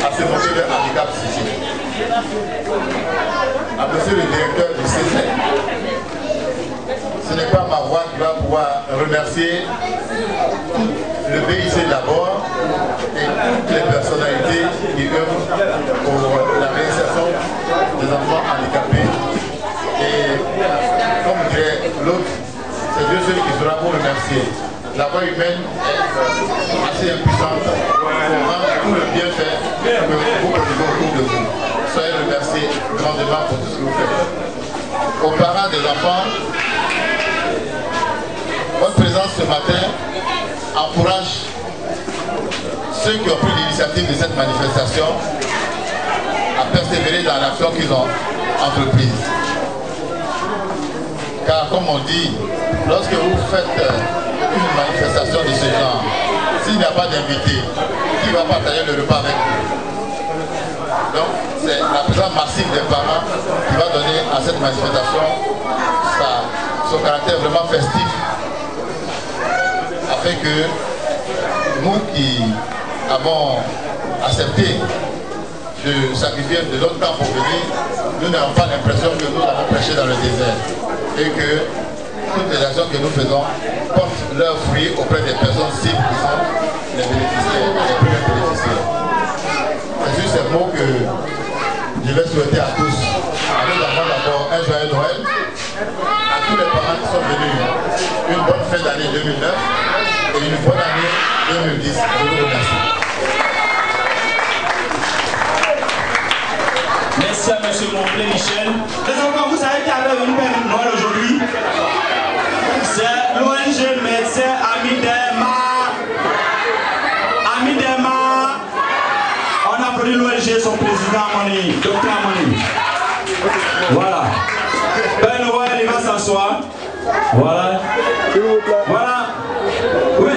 à ce motif de handicap psychique. À monsieur le directeur du CCE, ce n'est pas ma voix qui va pouvoir remercier le BIC d'abord et toutes les personnalités qui œuvrent pour la réinsertion des enfants handicapés. Et comme dirait l'autre, c'est Dieu seul qui sera pour remercier. La voix humaine est assez impuissante pour rendre tout le bienfait que vous produisez autour de vous. Soyez remerciés grandement pour tout ce que vous faites. Aux parents des enfants, votre présence ce matin encourage ceux qui ont pris l'initiative de cette manifestation à persévérer dans l'action qu'ils ont entreprise. Car comme on dit, lorsque vous faites une manifestation de ce genre, s'il n'y a pas d'invité, qui va partager le repas avec vous? Donc c'est la présence massive des parents qui va donner à cette manifestation son caractère vraiment festif, afin que nous qui avons accepté de sacrifier de notre temps pour venir, nous n'avons pas l'impression que nous avons prêché dans le désert et que toutes les actions que nous faisons portent leurs fruits auprès des personnes cibles qui sont les bénéficiaires, les premiers bénéficiaires. C'est juste ces mots que je vais souhaiter à tous. À nos enfants d'abord un joyeux Noël, à tous les parents qui sont venus, une bonne fin d'année 2009 et une bonne année 2010. Je vous remercie. Merci à M. Montplé Michel. Les enfants, vous savez qu'il y avait une période Noël aujourd'hui. C'est l'ONG Médecins Amidema. Amidema. On applaudit l'ONG, son président Amani, Dr Amani. Voilà. Père Noël, il va s'asseoir. Voilà. Voilà. Oui.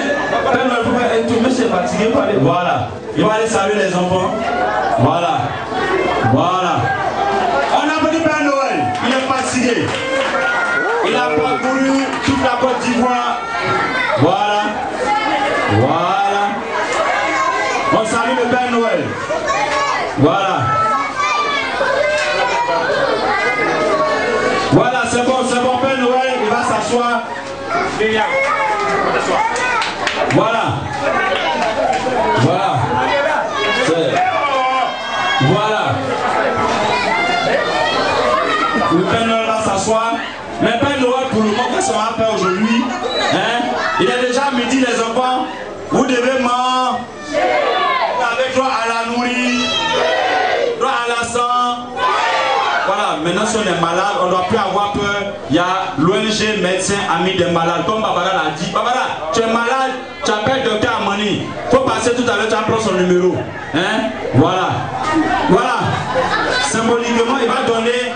Père Noël, vous pouvez être monsieur fatigué par les... Voilà. Il va aller saluer les enfants. Voilà. Voilà. On applaudit Père Noël. Il est fatigué. Il a parcouru toute la Côte d'Ivoire. Voilà. Voilà. On salue le Père Noël. Voilà. Voilà, c'est bon, Père Noël, il va s'asseoir. Voilà. Voilà. Voilà. Le Père Noël va s'asseoir. Mais Père Noël, pour le moment, qu'est-ce qu'on va faire aujourd'hui? Hein? Il est déjà midi, les enfants. Vous devez manger avec droit à la nourriture, droit à la sang. Voilà, maintenant si on est malade, on ne doit plus avoir peur. Il y a l'ONG Médecins Amis des Malades. Comme Babara l'a dit, Babara, tu es malade, tu appelles Dr Amani. Il faut passer tout à l'heure, tu apprends son numéro. Hein? Voilà. Voilà. Symboliquement, il va donner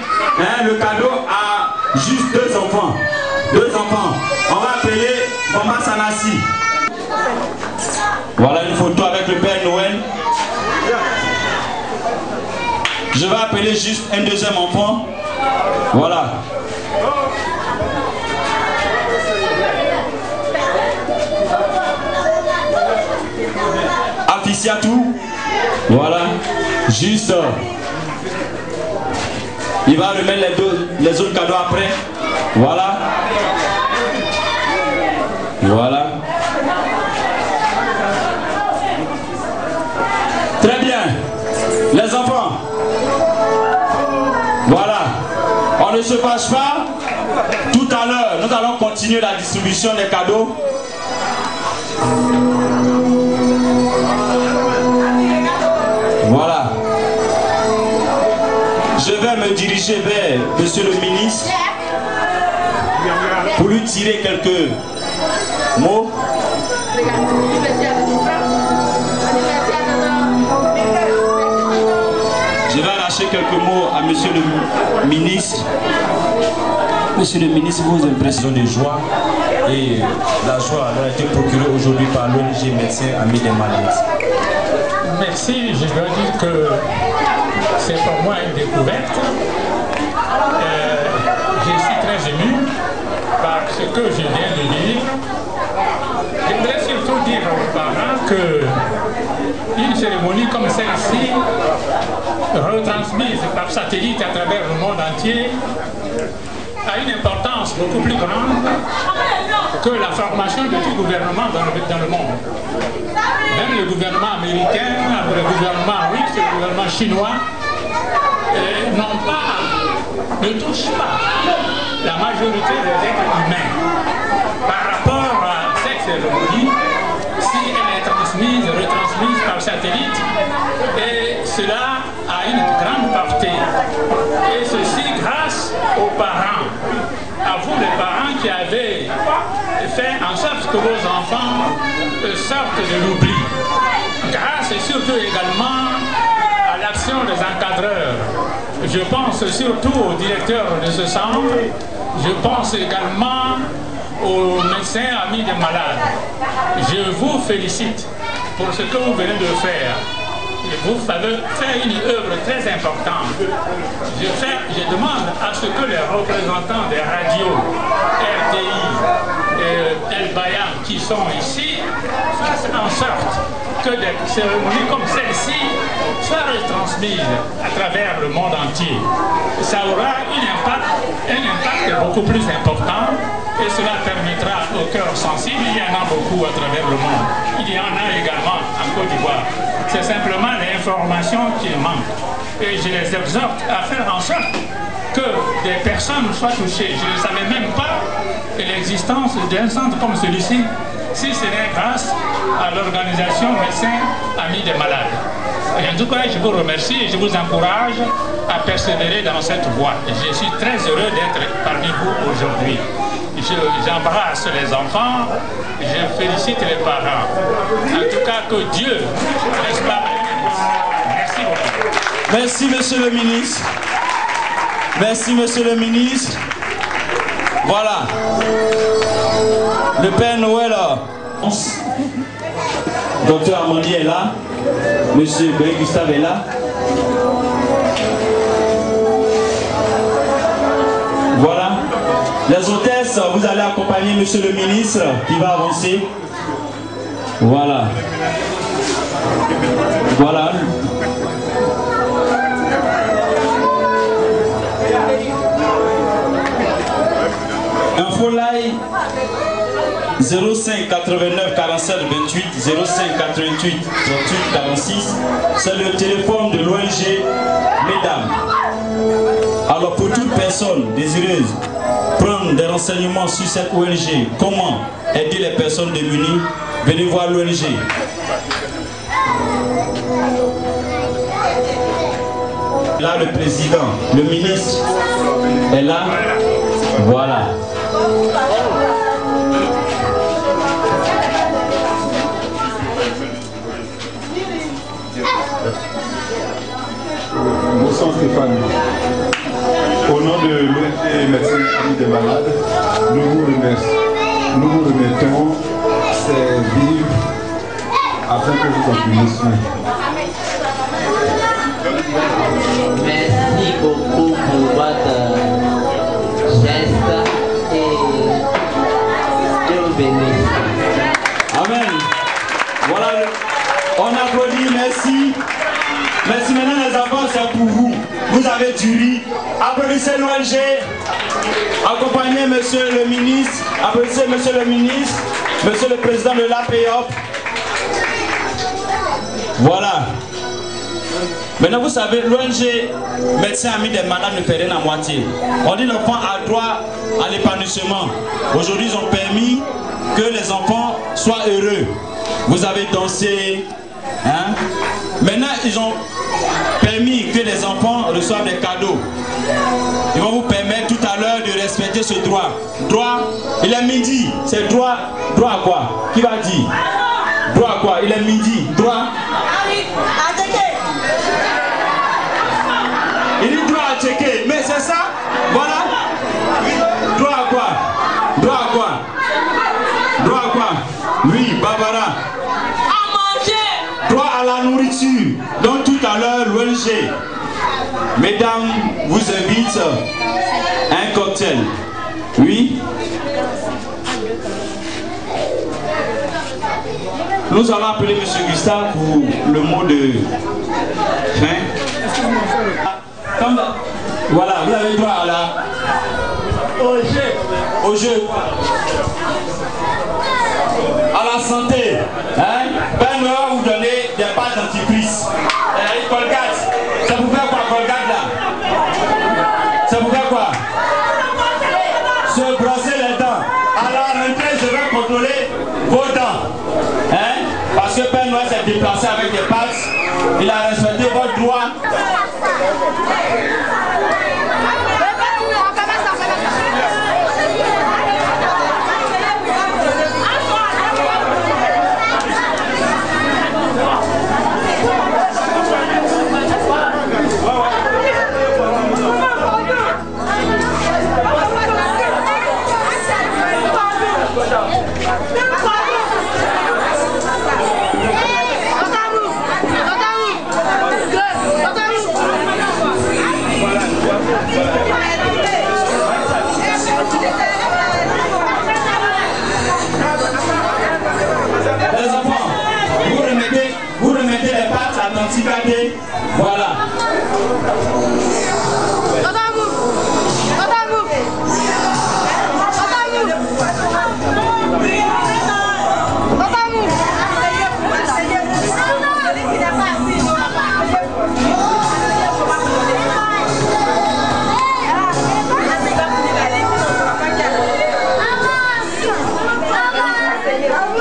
le cadeau à juste deux enfants. Deux enfants. On va appeler Maman Sanassi. Voilà une photo avec le Père Noël. Je vais appeler juste un deuxième enfant. Voilà. Afficiatou. Voilà. Juste. Il va remettre les autres cadeaux après. Voilà. Voilà. Très bien. Les enfants. Voilà. On ne se fâche pas. Tout à l'heure, nous allons continuer la distribution des cadeaux. Voilà. Je vais me diriger vers monsieur le ministre pour lui tirer quelques mots. Je vais arracher quelques mots à monsieur le ministre. Monsieur le ministre, vos impressions de joie et la joie a été procurée aujourd'hui par l'ONG Médecins Amis des Malades. Merci, je dois dire que c'est pour moi une découverte. Je suis très ému par ce que je viens de vivre. J'aimerais surtout dire aux parents une cérémonie comme celle-ci, retransmise par satellite à travers le monde entier, a une importance beaucoup plus grande que la formation de tout gouvernement dans le monde. Même le gouvernement américain, le gouvernement russe, le gouvernement chinois ne touchent pas la majorité des êtres humains. Par rapport à cette cérémonie, si elle est transmise, retransmise par satellite, et cela a une grande portée. Et ceci grâce aux parents, à vous les parents qui avez fait en sorte que vos enfants sortent de l'oubli. Grâce et surtout également à l'action des encadreurs. Je pense surtout au directeur de ce centre, je pense également aux médecins amis des malades. Je vous félicite pour ce que vous venez de faire. Vous avez fait une œuvre très importante. Je demande à ce que les représentants des radios, RTI et El Bayan qui sont ici fassent en sorte que des cérémonies comme celle-ci soient retransmises à travers le monde entier. Ça aura un impact beaucoup plus important et cela permettra aux cœurs sensibles, il y en a beaucoup à travers le monde. Il y en a également en Côte d'Ivoire. C'est simplement l'information qui manque. Et je les exhorte à faire en sorte que des personnes soient touchées. Je ne savais même pas de l'existence d'un centre comme celui-ci, si ce n'est grâce à l'organisation Médecins Amis des Malades. Et en tout cas, je vous remercie et je vous encourage à persévérer dans cette voie. Je suis très heureux d'être parmi vous aujourd'hui. J'embrasse les enfants, je félicite les parents. En tout cas, que Dieu, n'est-ce pas, merci beaucoup. Merci, monsieur le ministre. Merci, monsieur le ministre. Voilà. Le Père Noël, docteur Amandi est là. Monsieur Béry Gustave est là. Voilà. Les hôtesses, vous allez accompagner monsieur le ministre qui va avancer. Voilà. Voilà. Infolaï 05 89 47 28 05 88 38 46. C'est le téléphone de l'ONG Mesdames. Alors pour toute personne désireuse prendre des renseignements sur cette ONG, comment aider les personnes démunies, venez voir l'ONG. Là le président, le ministre est là. Voilà. Bonsoir Stéphane. Au nom de l'ONG Médecins Amis des Malades, nous vous remettons ces vivres afin que vous en preniez soin. Merci beaucoup pour votre geste et Dieu vous bénisse. Amen. Voilà, on applaudit, merci. Merci, maintenant les enfants, c'est pour vous. Vous avez du riz. Applaudissez l'ONG. Accompagnez monsieur le ministre. Applaudissez monsieur le ministre. Monsieur le président de l'APEOP. Voilà. Maintenant, vous savez, l'ONG Médecins Amis des Malades ne fait rien à moitié. On dit l'enfant a droit à l'épanouissement. Aujourd'hui, ils ont permis que les enfants soient heureux. Vous avez dansé. Hein? Maintenant, ils ont permis que les enfants reçoivent des cadeaux. Ils vont vous permettre tout à l'heure de respecter ce droit. Droit, il est midi. C'est droit. Droit à quoi? Qui va dire? Droit à quoi? Il est midi. Droit. Il dit droit à checker. Mais c'est ça? Voilà. Droit à quoi? Droit à quoi? Droit à quoi? Oui, Barbara. Droit à la nourriture. Donc tout à l'heure, l'ONG, mesdames, vous invite à un cocktail. Oui. Nous allons appeler M. Gustave pour le mot de fin. Voilà, vous avez droit à la... Au jeu. À la santé. Hein? Ben Noël va vous donner des pâtes dentifrice. Colgate. Ça vous fait quoi, Colgate là? Ça vous fait quoi? Se brosser les dents. À la rentrée, je vais contrôler vos dents. Hein? Parce que Père Noël s'est déplacé avec des pâtes. Il a respecté votre droit. Les enfants, vous remettez les pattes à Tantigade. Voilà.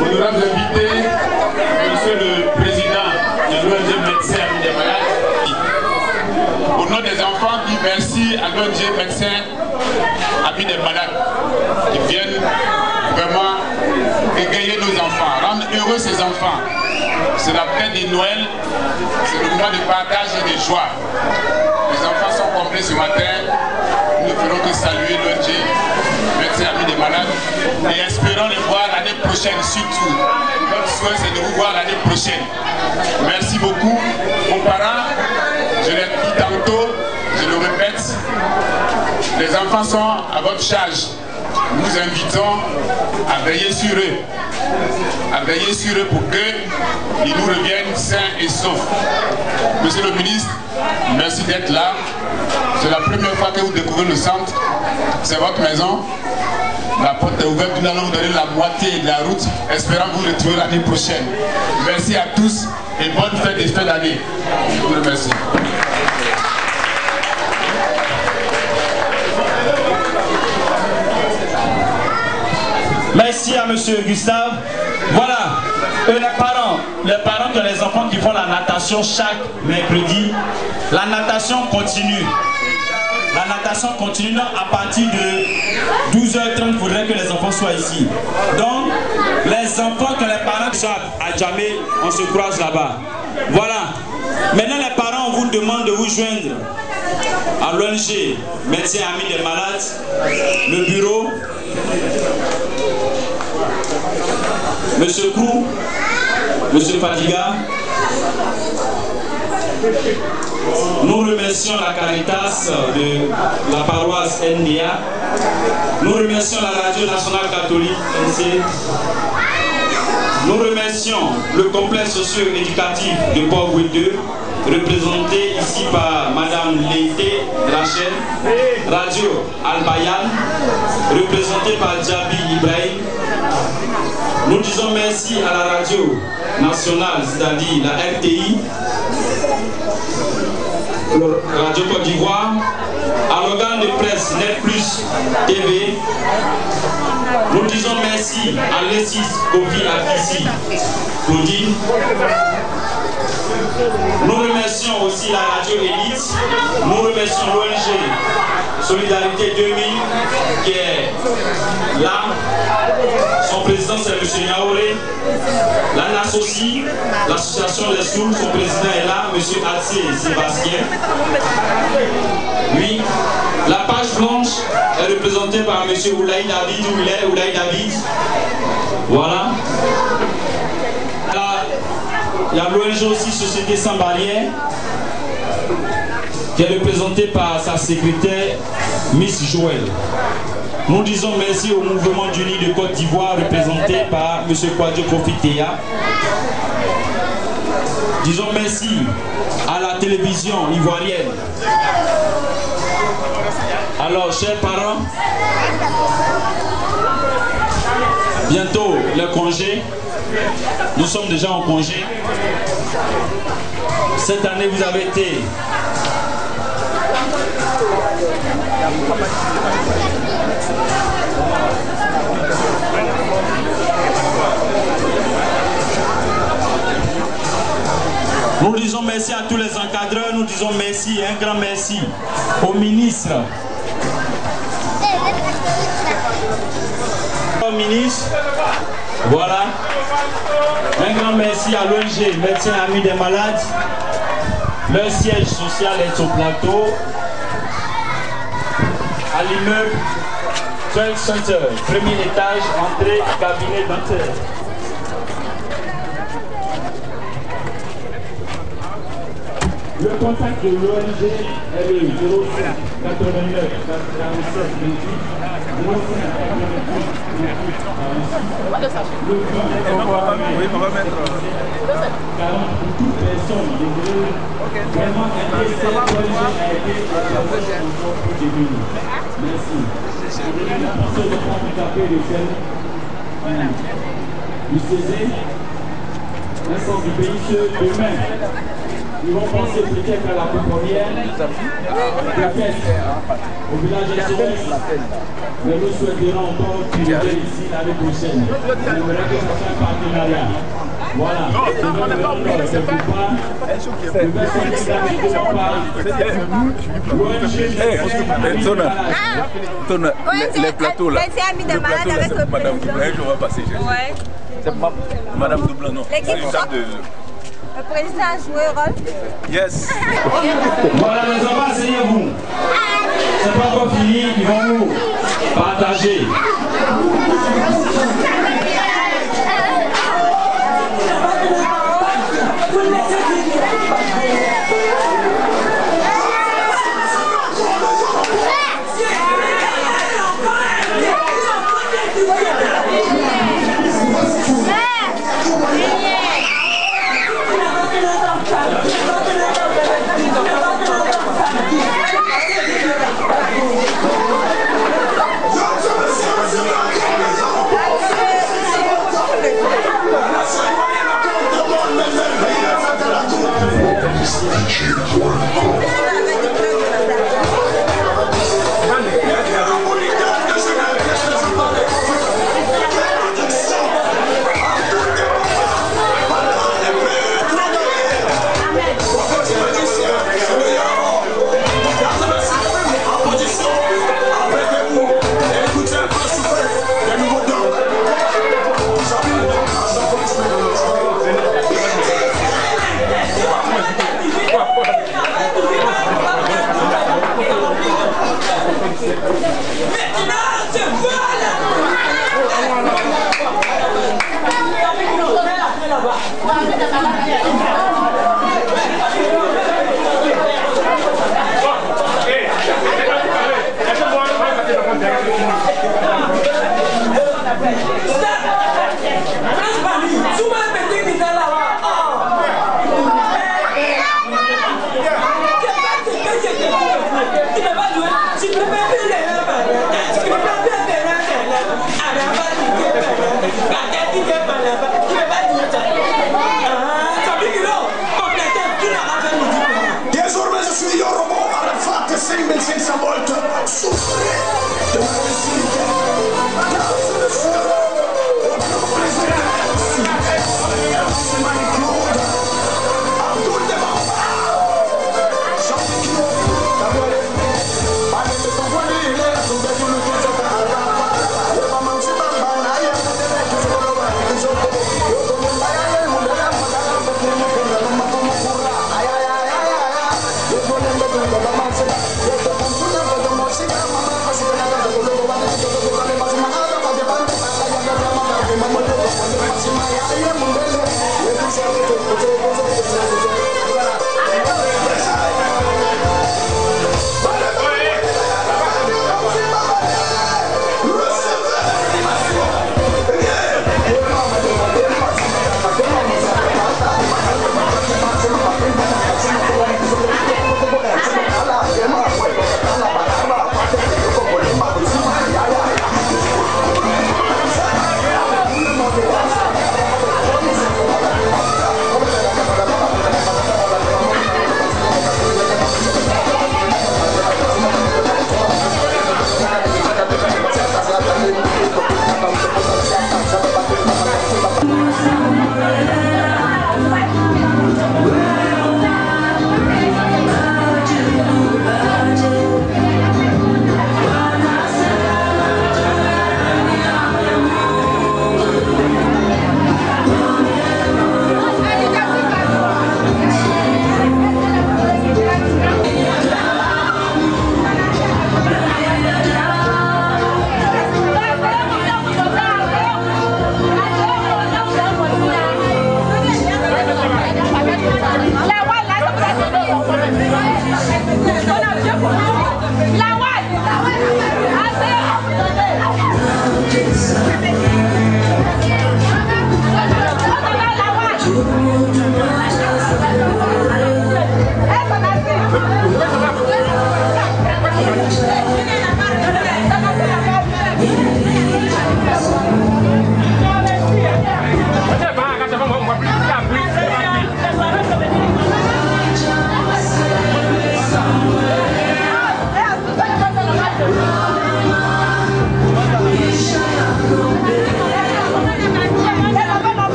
Honorables invités, Monsieur le Président de l'ONG Médecins Amis des Malades, au nom des enfants, dit merci à l'ONG Médecins Amis des Malades qui viennent vraiment égayer nos enfants, rendre heureux ces enfants. C'est la fête de Noël, c'est le moment de partage et de joie. Les enfants sont complets ce matin, nous ne ferons que saluer l'ONG Médecins Amis des Malades et espérons les voir l'année prochaine surtout. Notre souhait c'est de vous voir l'année prochaine. Merci beaucoup aux parents, je l'ai dit tantôt, je le répète, les enfants sont à votre charge. Nous vous invitons à veiller sur eux. Pour qu'ils nous reviennent sains et saufs. Monsieur le ministre, merci d'être là. C'est la première fois que vous découvrez le centre. C'est votre maison. La porte est ouverte, nous allons vous donner la moitié de la route, espérant vous retrouver l'année prochaine. Merci à tous et bonne fête des fêtes d'année. Je vous remercie. Merci à Monsieur Gustave. Voilà, les parents que les enfants qui font la natation chaque mercredi, la natation continue. La natation continue à partir de 12h30, il faudrait que les enfants soient ici. Donc, les enfants que les parents sont à Djamé, on se croise là-bas. Voilà. Maintenant, les parents, on vous demande de vous joindre à l'ONG Médecins Amis des Malades, le bureau, Monsieur Krou, Monsieur Fadiga. Nous remercions la Caritas de la paroisse NDA. Nous remercions la Radio Nationale Catholique NC. Nous remercions le complexe socio-éducatif de Port-Bouille 2, représenté ici par Madame Lété Rachel. Radio Al-Bayan, représentée par Djabi Ibrahim. Nous disons merci à la radio nationale, c'est-à-dire la RTI, Radio Côte d'Ivoire, à l'organe de presse Net Plus TV. Nous disons merci à l'E6 Kofi Akissi Claudine. Nous remercions aussi la radio Élite. Nous remercions l'ONG Solidarité 2000 qui est là. Son président c'est M. Yaouré. L'ANAS aussi, l'association des sourds, son président est là, M. Atsé Sébastien. Oui, la page blanche est représentée par M. Oulaï David, où il est, Oulaï David. Voilà. Là, il y a l'ONG aussi, Société Sans Barrières, qui est représentée par sa secrétaire, Miss Joël. Nous disons merci au mouvement d'Unis de Côte d'Ivoire représenté par M. Kwadjo Kofi Teya. Disons merci à la télévision ivoirienne. Alors, chers parents, bientôt le congé. Nous sommes déjà en congé. Cette année, vous avez été nous disons merci à tous les encadreurs, nous disons merci, un grand merci au ministre. Au ministre, voilà. Un grand merci à l'ONG Médecins Amis des Malades. Leur siège social est au plateau. À l'immeuble 12 Center, premier étage, entrée, cabinet dentaire. Le contact de l'ONG est le 06 89 47 Oui, on va mettre. 40 pour toute personne vraiment intéressée, l'ONG a été merci. La personne de handicapée de celle du CESE, l'ensemble du pays, demain. Ils vont penser peut-être à la première de fête au village SOS, mais nous souhaiterons encore qu'il vienne ici l'année prochaine. J'aimerais que ça soit un partenariat. Voilà. Les plateaux là. C'est ami de malade avec le Madame Doublin, on va passer. Ouais. C'est Madame Doublin, non. Le président a joué un rôle. Yes. Voilà les enfants, asseyez-vous. C'est pas encore fini, ils vont nous partager.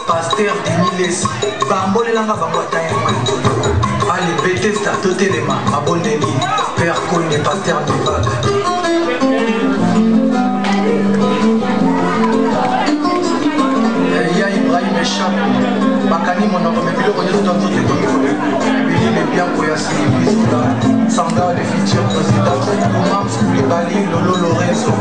Pasteur Denis Bambole langa bambota allez Bethesda totelema abondeli Père Konde Pasteur Devague ya Ibrahim Echam bakani monoko mebilo konyo to to to to bili bien koya si bisola Sanga, le futur président, Oumam Koulibaly, Lolo Lorenzo.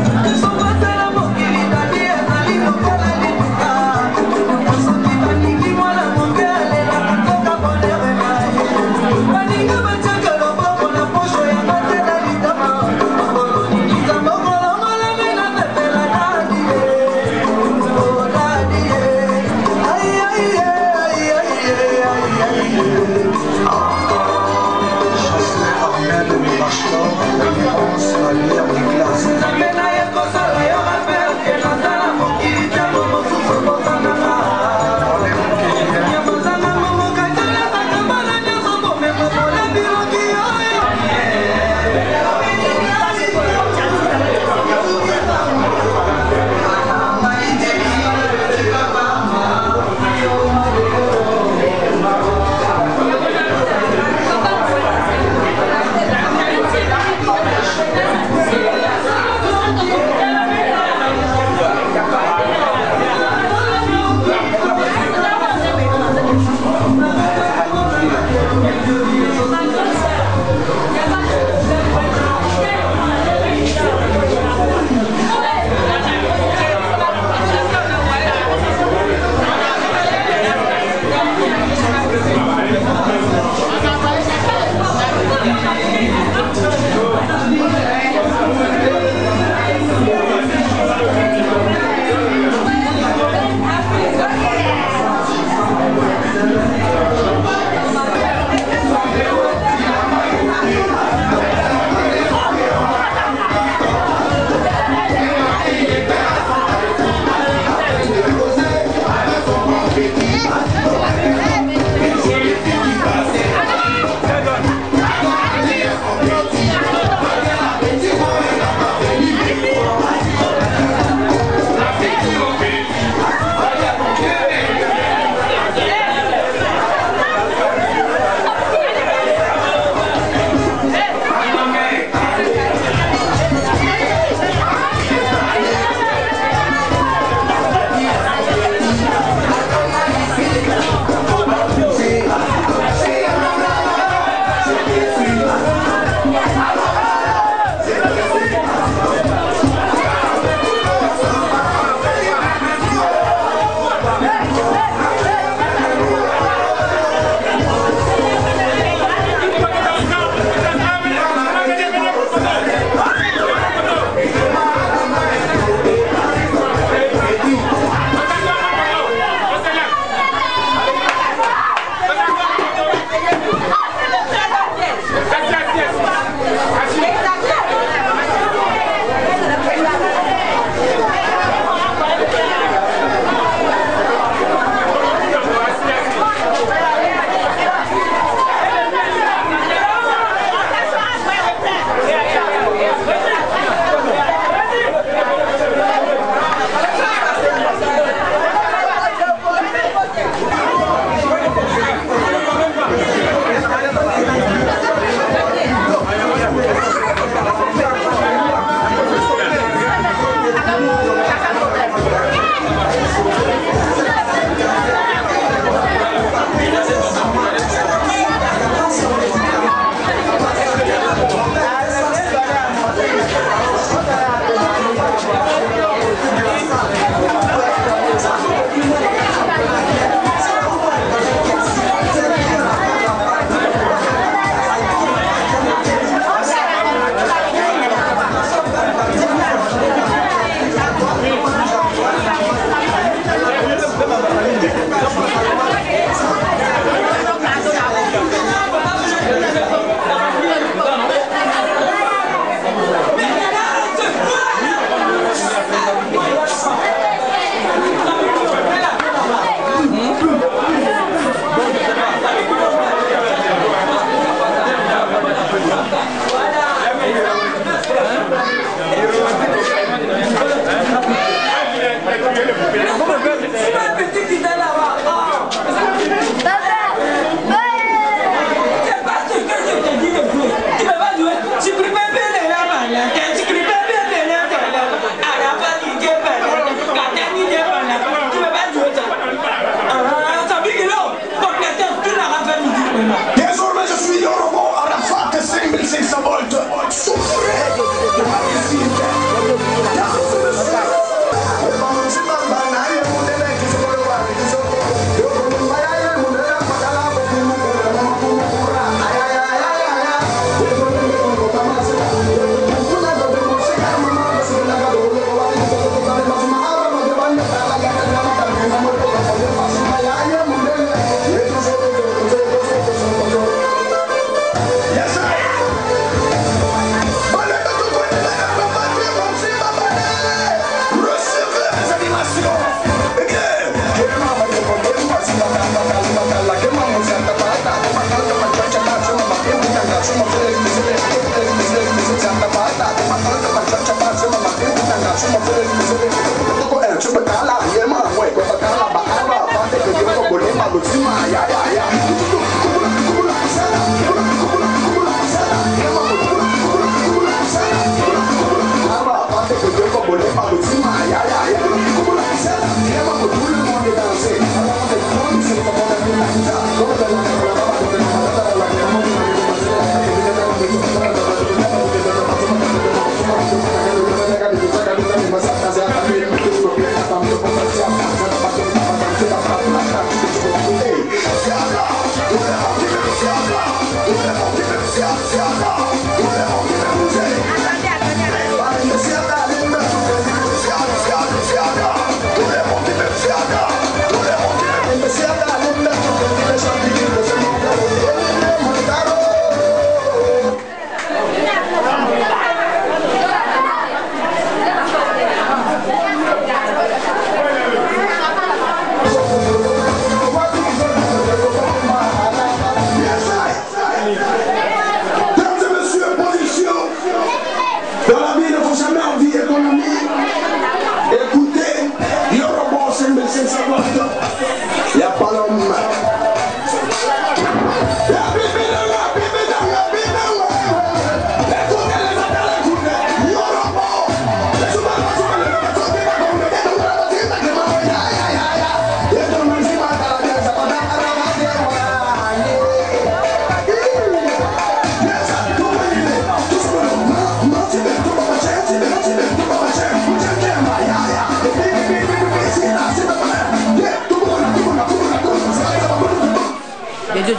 Il y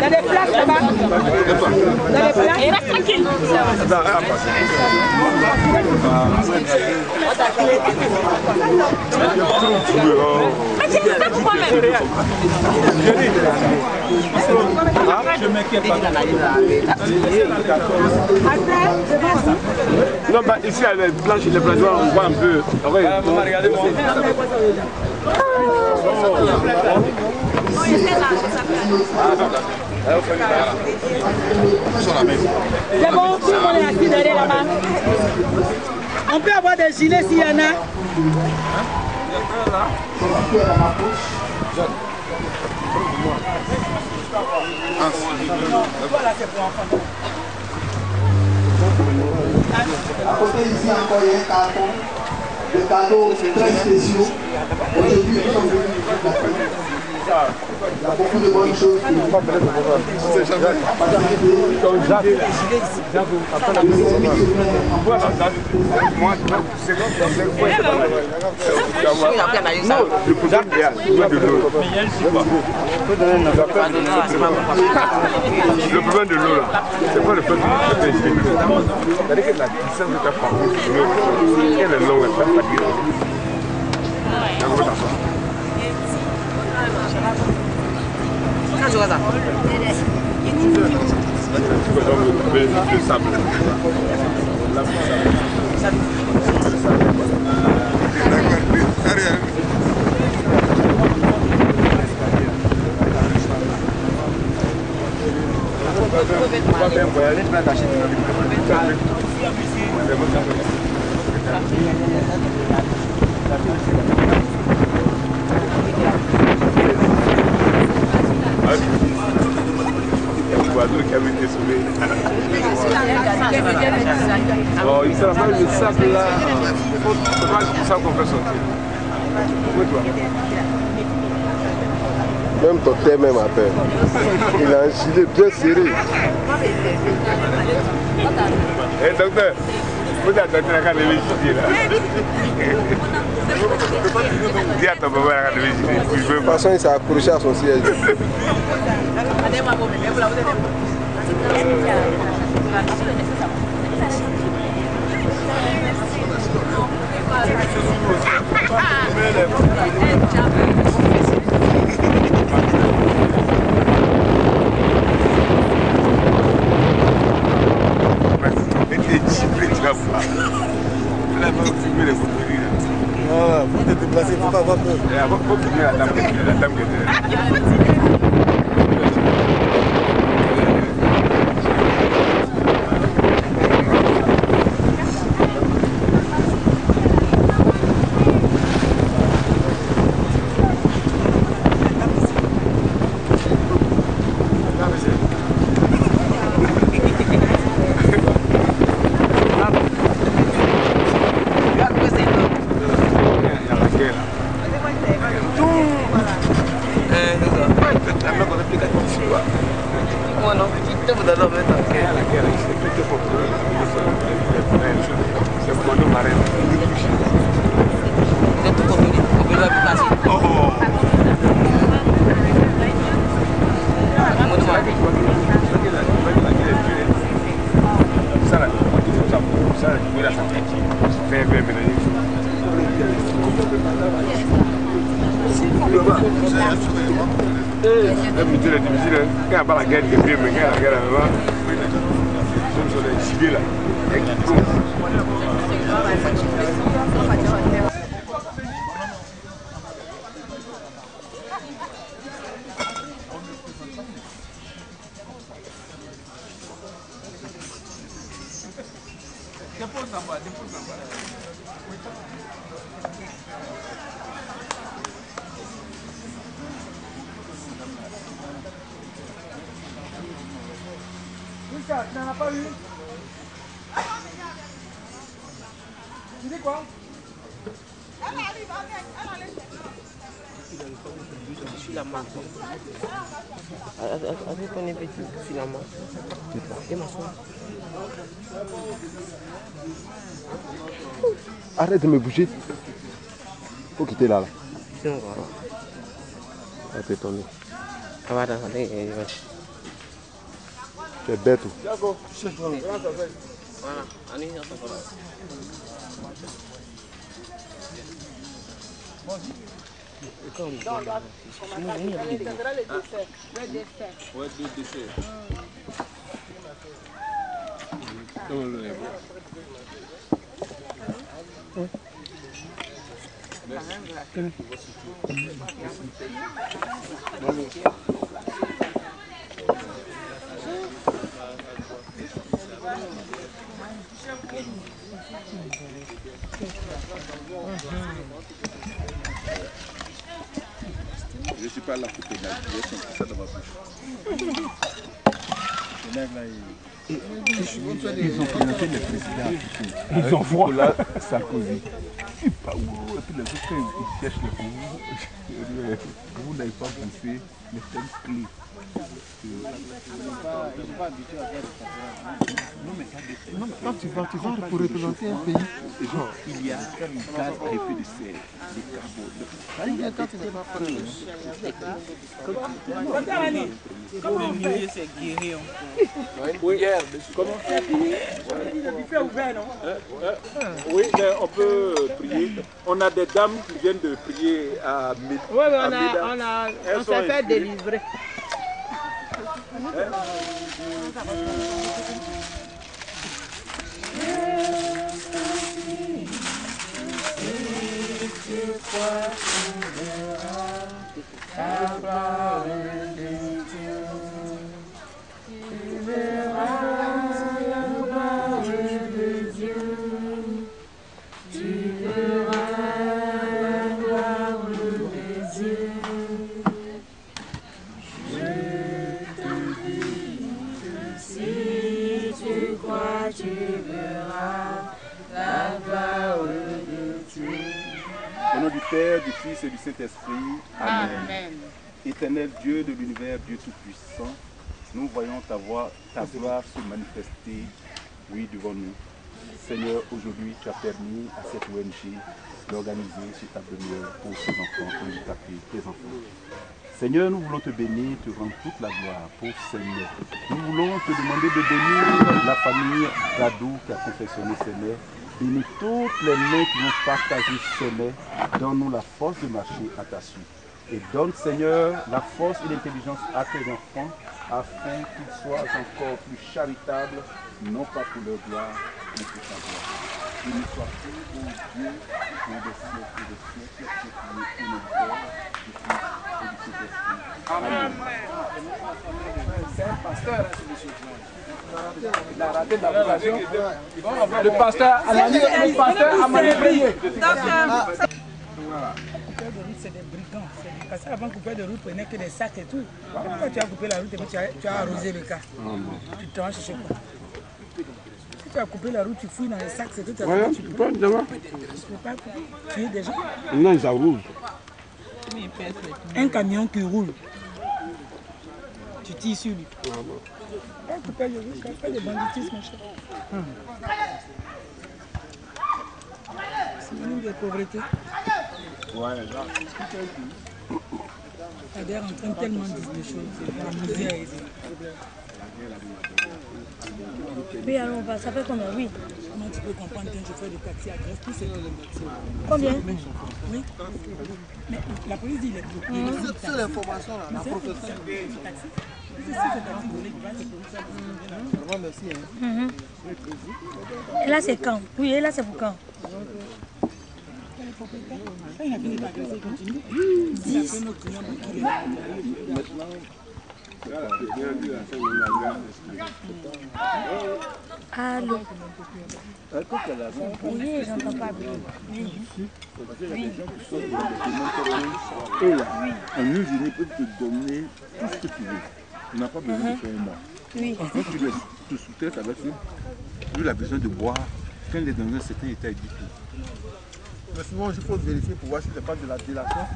a des places là-bas. Il y a des places. Il reste tranquille. Je m'inquiète pas. Non, bah ici, les blanches, on voit un peu. Maman, regardez-moi. C'est bon, tout le monde est assis derrière là-bas. On peut avoir des gilets s'il y en a. À côté ici encore il y a un carton, des cadeaux très spéciaux. Aujourd'hui nous sommes venus la fête. Il y a beaucoup de bonnes choses qui vont le problème de l'eau là, c'est pas le fait de c'est-à-dire que la distance de ta partie, elle est longue, elle ne peut pas dire. Quand tu vois ça? Le sable. Qui avait été sauvé. Oh, il sera pas le sable là. C'est pas pour ça qu'on peut sortir. Où est toi? Même ton thé même à peine. Il a un gilet bien serré. Eh docteur, vous êtes attendu à la carte de visite là. Dis à ton papa la carte de visite. De toute façon, il s'est accroché à son siège. Vous êtes déplacé, il ne faut pas avoir peur. Il faut filmer la dame qui était quand il y a la guerre qui est bien, mais quand il y a la guerre là-bas, ils sont des civils là. Tu n'en as pas eu? Tu dis quoi? Elle arrive, elle arrive. Je suis la marque. Avec qu'on est petit, finalement. Et m'asseoir. Arrête de me bouger. Faut quitter là. Sinon, voilà. Ah, t'es étonné. Ah, voilà, allez. Tu es bête ou? Voilà, allez, on s'en va. Ouais, deux desserts. Je ne suis pas là pour te dire, je vais sentir ça dans ma bouche. Ils ont présenté les présidents. Ils envoient là Sarkozy. Je sais pas où. Et puis les autres, ils cherchent les coups. Vous n'avez pas pensé les thèmes clés. Non, mais quand tu vas pour représenter un pays. Genre, il y a une case à effet de serre, de carbone. Quand tu n'es pas prêt. Le milieu, c'est guéri. Oui, comment? Oui, mais on peut prier. On a des dames qui viennent de prier à midi. Oui, on s'est fait délivrer. Au nom du Père, du Fils et du Saint-Esprit. Amen. Amen. Éternel Dieu de l'univers, Dieu Tout-Puissant, nous voyons ta gloire se manifester, oui, devant nous. Seigneur, aujourd'hui, tu as permis à cette ONG d'organiser ce tablier pour ses enfants, handicapés, tes enfants. Seigneur, nous voulons te bénir, te rendre toute la gloire pour Seigneur. Nous voulons te demander de bénir la famille Gadou qui a confectionné ces mères. Bénis toutes les mains qui vont partager ces mères. Donne-nous la force de marcher à ta suite. Et donne, Seigneur, la force et l'intelligence à tes enfants afin qu'ils soient encore plus charitables, non pas pour leur gloire, mais pour ta gloire. Qu'il ne soit plus, ô Dieu, pour des siècles et des siècles, que tu es pour le Père, du Fils et du Saint-Esprit. Amen. C'est un pasteur, il a raté la vocation. Le pasteur a manipulé. C'est des brigands. Parce qu'avant couper de route, prenait que des sacs et tout. Quand tu as coupé la route et puis tu as arrosé le cas. Tu te rends chercher quoi? Si tu as coupé la route, tu fouilles dans les sacs, c'est tout. Tu peux pas tuer des gens. Non, ça roule. Un camion qui roule, tu tires sur lui. Quand tu payes le route, tu fais des banditismes, mon cher. C'est une de pauvreté. Ça entraîne tellement de choses, la misère et Oui, alors ça fait combien? Oui. Comment tu peux comprendre qu'un chauffeur de taxi agresse plus c'est que le taxi? Combien? Oui. Mais la police dit il est C'est l'information là, la profession. Vraiment merci. Et là c'est quand? Oui, et là c'est pour quand? Quand il a fini d'agresser, il continue. 10. Allô? Oui, j'entends pas bien. Oui. Et là, en une journée, peut te donner tout ce que tu veux. Tu n'as pas besoin de faire un mois. Oui. Quand tu te sous-traites avec eux, lui, il a besoin de boire. Quand il est dans un certain état, il dit tout. Mais souvent, il faut vérifier pour voir si ce n'est pas de la délation.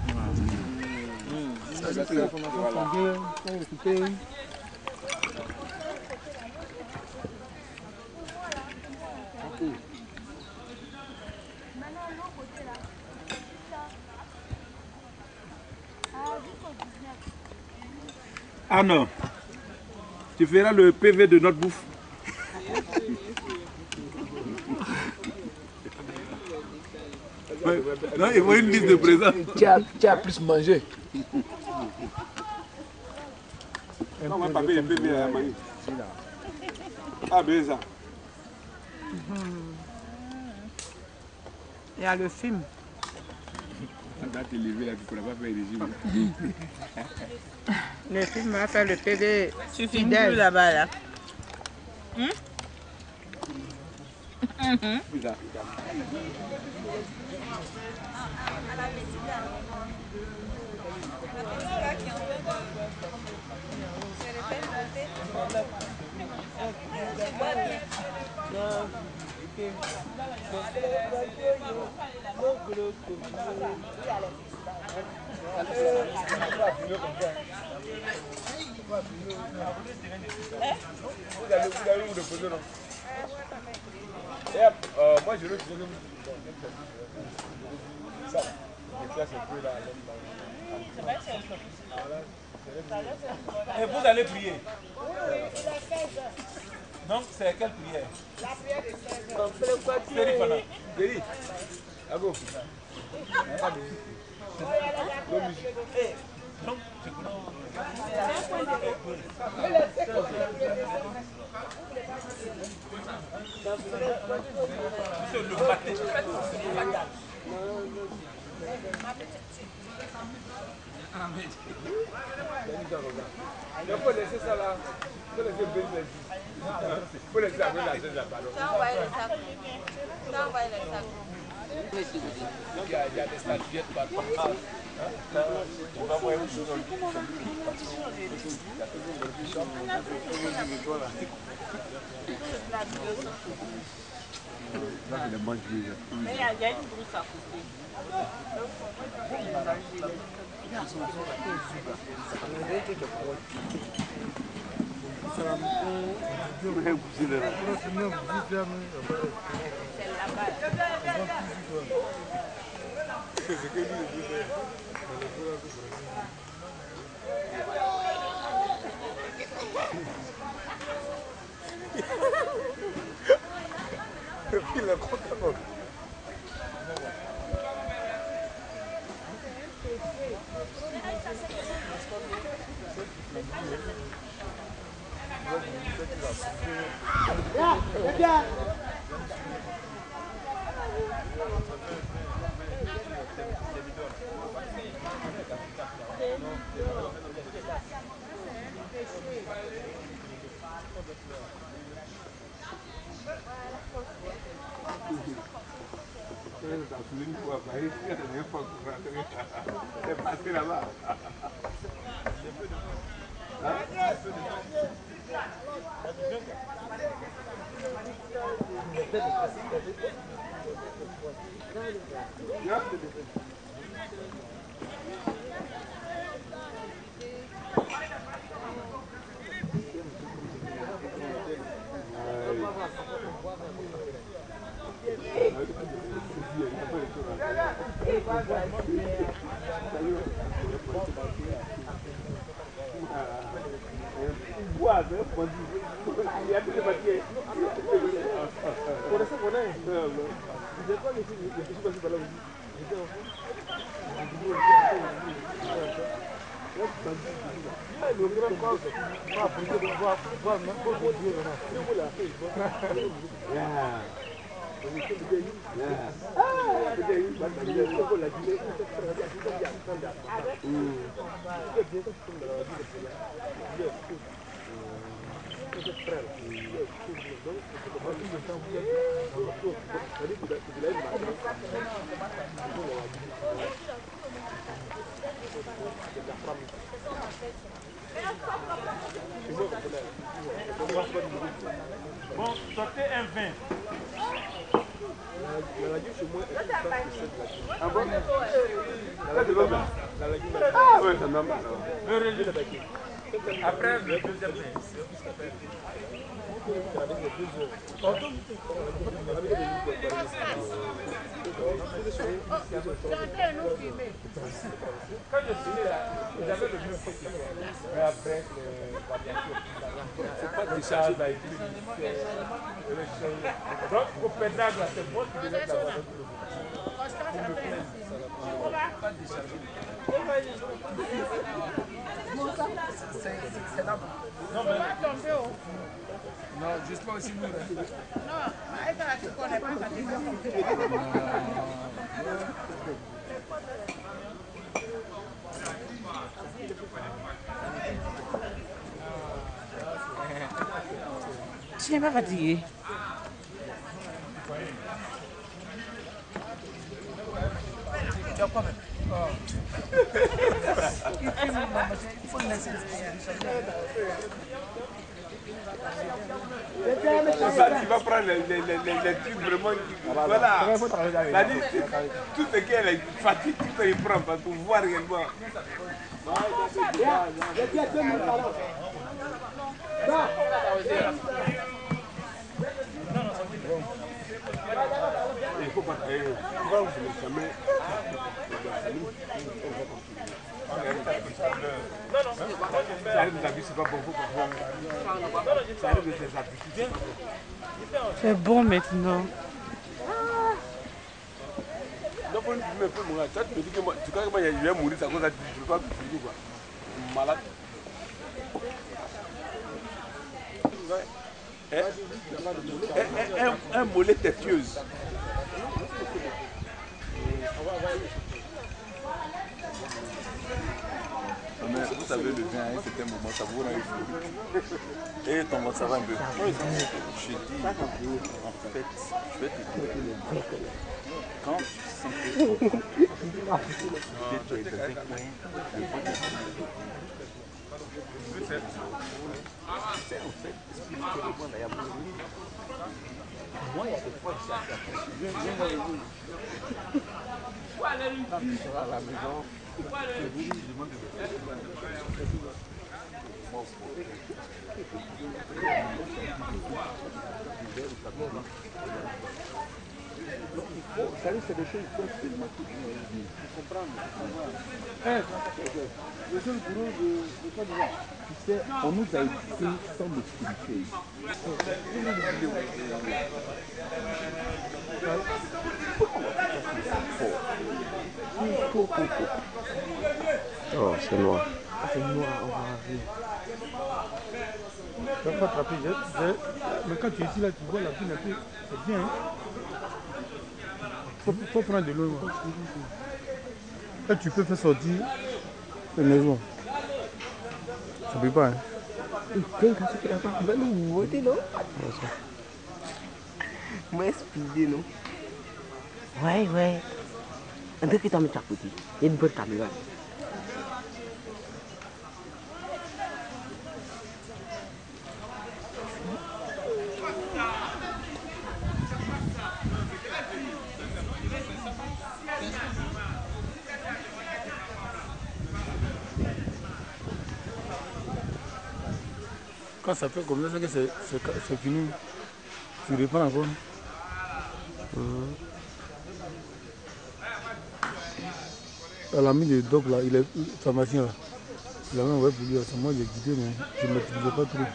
Ah non, tu feras le PV de notre bouffe. Non, il faut une liste de présents. Tu as plus mangé. Non, on va pas payer le PV à Marie. Ah, ben ça. Il y a le film. Là, tu es levé là, tu ne pourras pas faire régime. Le film va faire le PD. Tu filmes plus là-bas là. Bizarre. Vous allez vous reposer, non? Moi je veux que ça, déplace un peu là. Et vous allez prier. Donc c'est quelle prière? La prière de 16 heures. Béri, à go. Il faut laisser ça là. Il faut laisser bénir les dix. Il faut laisser avec la chaise là. Il y a des statuettes partout. On va voir une chose dans le là, c'est des bonnes choses. Mais il y a une brousse à côté. C'est passé là-bas. Bon, sortez un vin. Ah bon? Ah oui, c'est normal. Après le deuxième mai. Quand je suis là, j'avais le même fait. Mais après, c'est pas décharge là. Donc, au pédage, c'est moi qui devais l'avoir. C'est là. Non, mais non, juste pas aussi nous. Non, tu connais pas Tu n'es pas fatigué. Tu as quoi même? Il faut laisser Il va prendre les trucs vraiment. Voilà. Tout ce qui est fatigue, tu peux y prendre pour voir réellement. Il faut pas jamais. Ça arrive de la vie, c'est pas bon. Ça arrive de tes habitudes. C'est bon maintenant. Donc, on me fait mourir. Tu me dis que moi, tu crois que moi, je vais mourir, ça cause de je ne peux pas finir quoi. Malade. Un mollet têtueuse. Mais vous savez, le vin, à un certain moment, ça vous rend euphorique. Et ton ça va un peu. Je dis, en fait, je vais te dire, quand tu sens que tu es dans un coin, le vent c'est en fait, spirituellement, il y a beaucoup. Moi, il y a des fois, je quand tu seras à la maison, je demande vous savez, c'est des choses qui sont expérimentées. Vous comprenez? Le seul boulot de Côte d'Ivoire, tu sais, on nous a éduqués sans le spirituel. Oh, c'est noir. C'est noir, on va arriver. Tu vas attraper. Mais quand tu es ici, là, tu vois la ville un peu. C'est bien. Faut prendre de l'eau. Là, tu peux faire sortir la maison. Ça ne peut pas. Moi, speedé, non? Ouais. Un truc qui t'a mis à côté. Il y a une bonne caméra. Quand ça fait comme ça, c'est que c'est fini. Tu reprends encore. L'ami de Doc, là, il est pharmacien. Là. Il a même envoyé pour lui. Moi, j'ai guidé, mais je ne maîtrisais pas trop.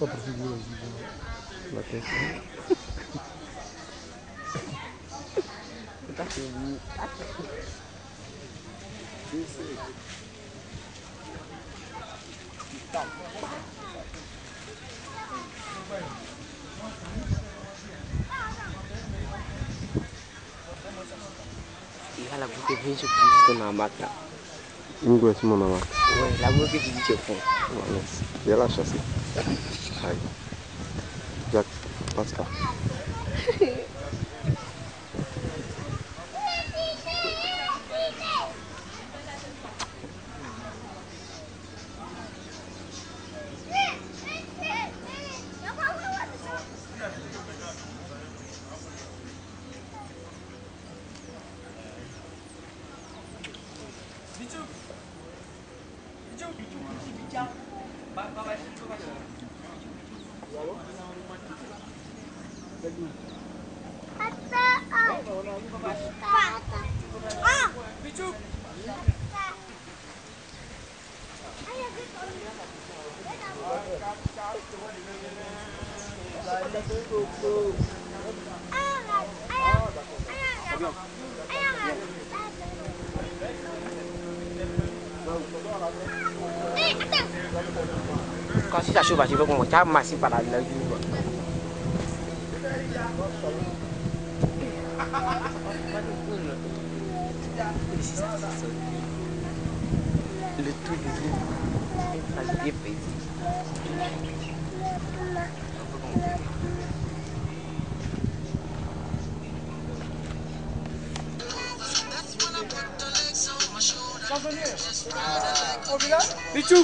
Pas parce que je la tête. Il y a la bouteille de vin sur ton hamac là. Une goût sur mon hamac. Ouais, la bouteille que tu dis au fond. Il y a la chasse. Aïe. Jack, passe là. Quand si ça chauffe, je veux qu'on va masser par la gueule. Le tout du tout, ça se dit petit. Au village Bichou.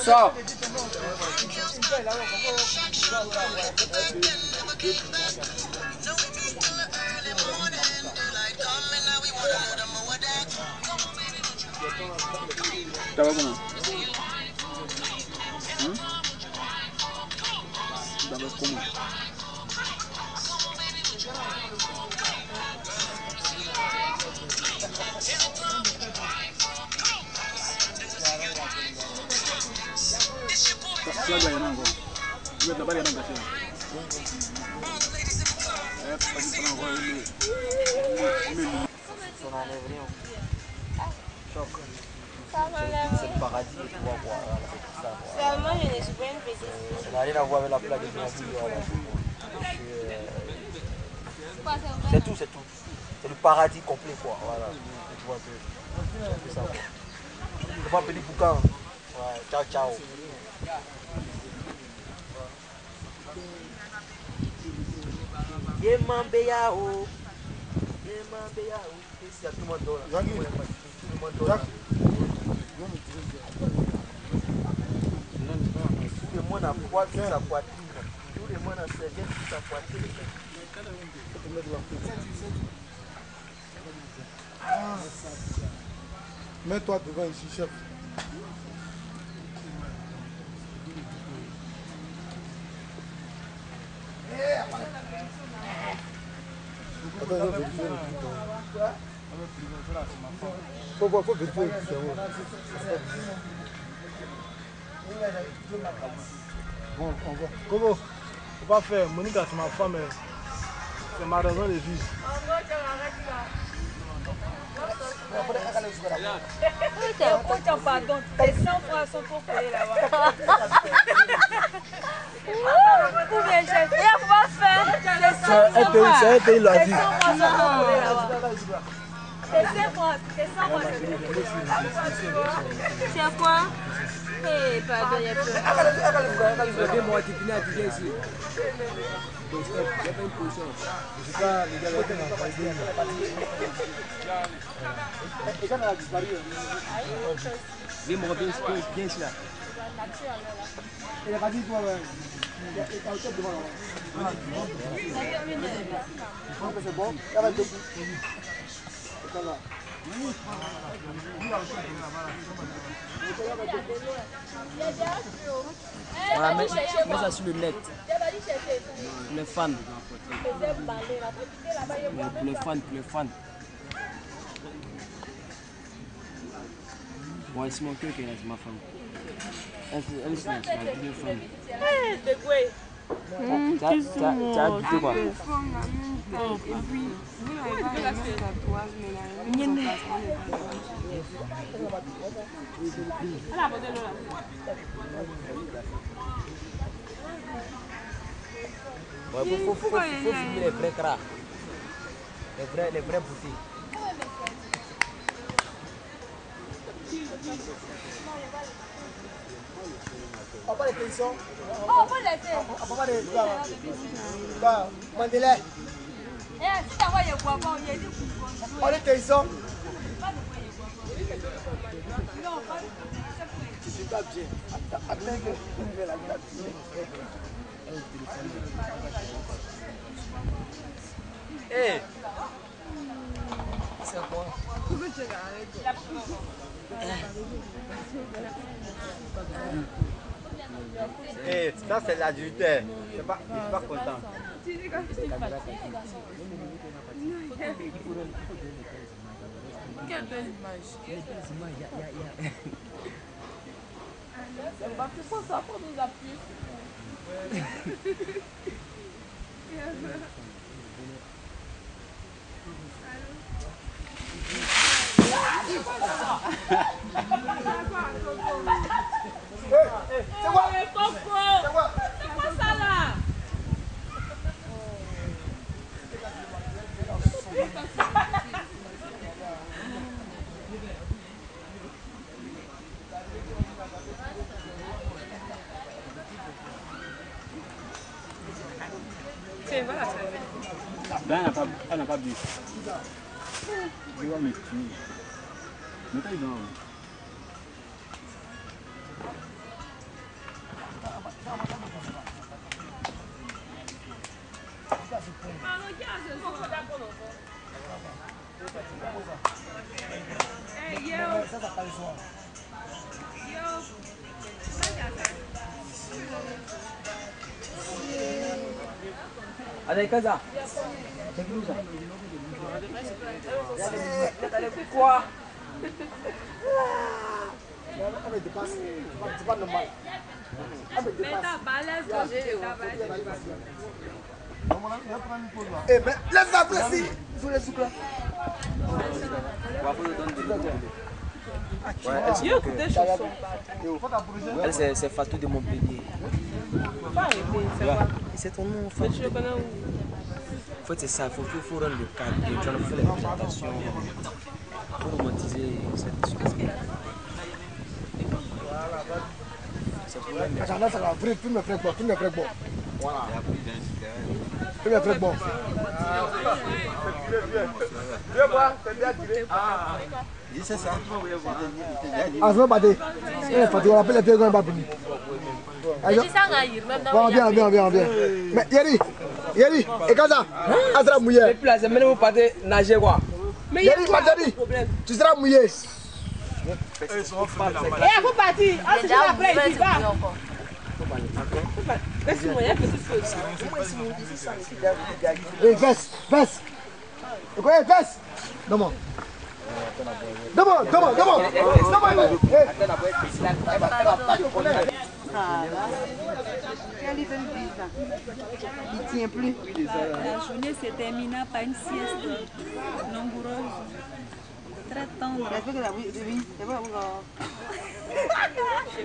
Sors. Ça va comment? Ça va comment? C'est le paradis et tu vois quoi. Vraiment, je ne suis pas une petite. Ça n'a rien à voir avec la plaque de Bianchi. C'est tout, c'est tout. C'est le paradis complet quoi. Voilà. Tu vois un peu ça. Tu vois un petit boucan. Ouais, ciao, ciao. Yemambeyao. Yemambeyao. C'est à tout le monde là. Tout le monde là. Tout le monde a poids sur sa poitrine. Tout le monde a serviette sur sa poitrine. Mets-toi devant ici, chef. Attends, je vais vérifier le truc. Faut vérifier le truc. Bon, on va. Comment? Faut pas faire. Monica, c'est ma femme. C'est ma raison de vivre. Pardon, tes 100 francs sont pour coller là-bas. Combien chef? Il faut pas faire. C'est un pays, il a dit. Tes 100 francs sont pour coller là-bas. Tes 100 francs, c'est quoi? Eh, pardon, il y a plus. Je vais moi, tu finis à étudier ici. Il n'y a pas une position. Je ne sais pas, les gars, a disparu. Viens me revenir bien ici là. Il a pas dit toi, il est au top devant là. Je pense que c'est bon. Ça va être debout. C'est ça là. Voilà, mets ça sur le net. Pour les fans. Pour les fans. Bon, c'est mon cœur qui est là, c'est ma femme. Elle c'est ma deuxième femme. Tu as habité quoi? Et puis, ouais, faut filmer les vrais cras. Les vrais boutiques. On parle de tension. Oh, pas la tête. On parle de Mandela. Si tu vois, il y a quoi? Il y a des coups. On est tension. Non, pas. Je suis pas bien. Attends que je vais la garder. Hey! C'est quoi? Eh, ça c'est l'adultère. Je suis pas content. Quelle belle image. Pourquoi ça pour nous appuyer? C'est quoi? C'est quoi ça là? Tiens, voilà. Ben, elle n'a pas bu. Je vois mes filles. Mets-toi dedans. Allez, Kaza. C'est qui ça? Quoi? C'est pas normal. Eh ben, laisse-la placer. Il faut les sucres là. Elle, c'est Fatou de Montpellier. C'est ton nom, Fatou. Tu le connais où? En fait, c'est ça. Il faut rendre le cadre. Tu vas faire les présentations pour romantiser cette discussion. C'est pour elle. Ça va, filme le frère bon, filme le frère bon. Voilà. Filme le frère bon. Viens voir, c'est bien tiré. C'est ça. Ah, je vais battre. Fatou, on appelle les pieds quand il va venir. Viens. Mais Yeri, et Kaza, Azra mouillé. Et puis là, c'est même pas de nager quoi. Yeri, tu seras mouillé. Eh, faut partir. Ah, c'est après, il va. Laisse-moi, il y a petite chose. Eh, fesse. Quoi, fesse? Demande. Il tient plus. La journée s'est terminée par une sieste langoureuse, très tendre. Je vais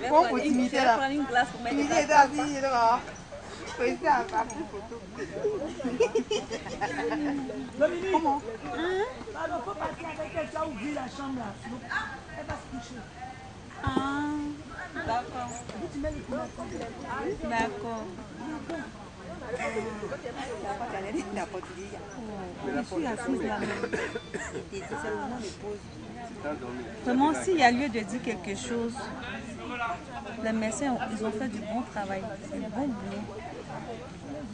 prendre une glace pour mettre Comment? Alors, faut partir avec elle, tu as ouvert la chambre là. Elle va se coucher. Ah, d'accord. Tu mets le couleur. D'accord. Je suis assise là. C'est le moment de pause. Vraiment, s'il y a lieu de dire quelque chose, les médecins, ils ont fait du bon travail, c'est du bon boulot.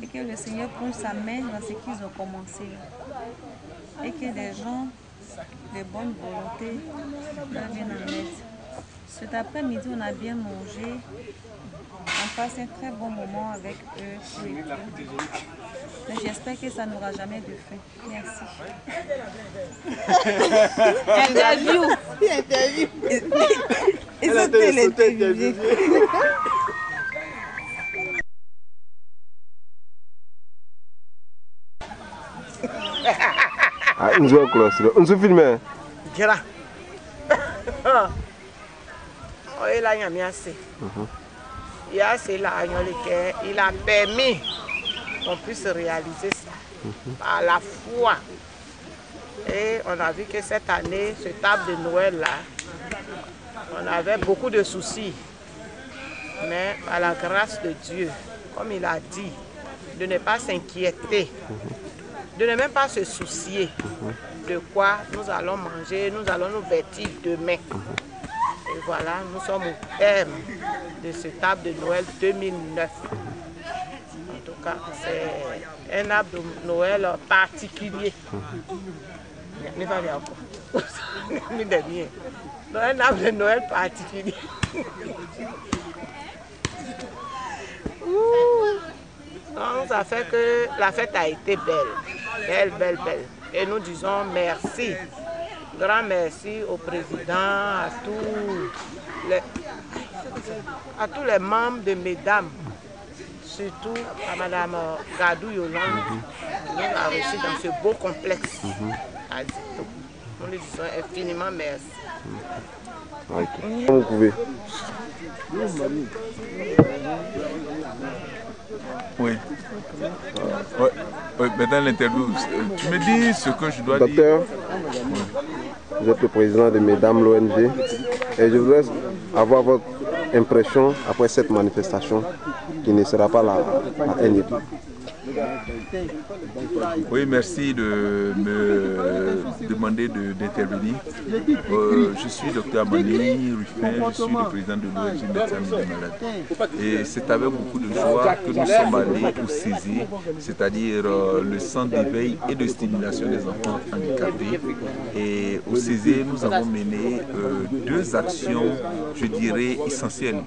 Et que le Seigneur prenne sa main dans ce qu'ils ont commencé. Et que des gens de bonne volonté leur viennent en aide. Cet après-midi, on a bien mangé. On passe un très bon moment avec eux. Mais j'espère que ça n'aura jamais de fin. Merci. Interview. Ils ont télévision. Ah, nous sommes close. On se filme. Jira. Oh, il a mis assez. Il a assez là, il a permis qu'on puisse réaliser ça par la foi. Et on a vu que cette année, ce table de Noël là, on avait beaucoup de soucis. Mais à la grâce de Dieu, comme il a dit, de ne pas s'inquiéter, de ne même pas se soucier de quoi nous allons manger, nous allons nous vêtir demain. Et voilà, nous sommes au terme de ce table de Noël 2009. En tout cas, c'est un arbre de Noël particulier. Un arbre de Noël particulier. Donc ça fait que la fête a été belle, belle. Et nous disons merci, grand merci au président, à tous les membres de Mesdames, surtout à Madame Gadou Yolande, qui nous a reçus dans ce beau complexe. Nous lui disons infiniment merci. Vous pouvez. Oui. Mais dans l'interview, tu me dis ce que je dois dire. Docteur, vous êtes le président de Mesdames, l'ONG, et je voudrais avoir votre impression après cette manifestation qui ne sera pas la énième. Oui, merci de me demander d'intervenir. Je suis Dr Mani Ruffin, je suis le président de l'ONG Médecins Amis des Malades. Et c'est avec beaucoup de joie que nous sommes allés au CESE, c'est-à-dire le centre d'éveil et de stimulation des enfants handicapés. Et au CESE, nous avons mené deux actions, je dirais, essentielles.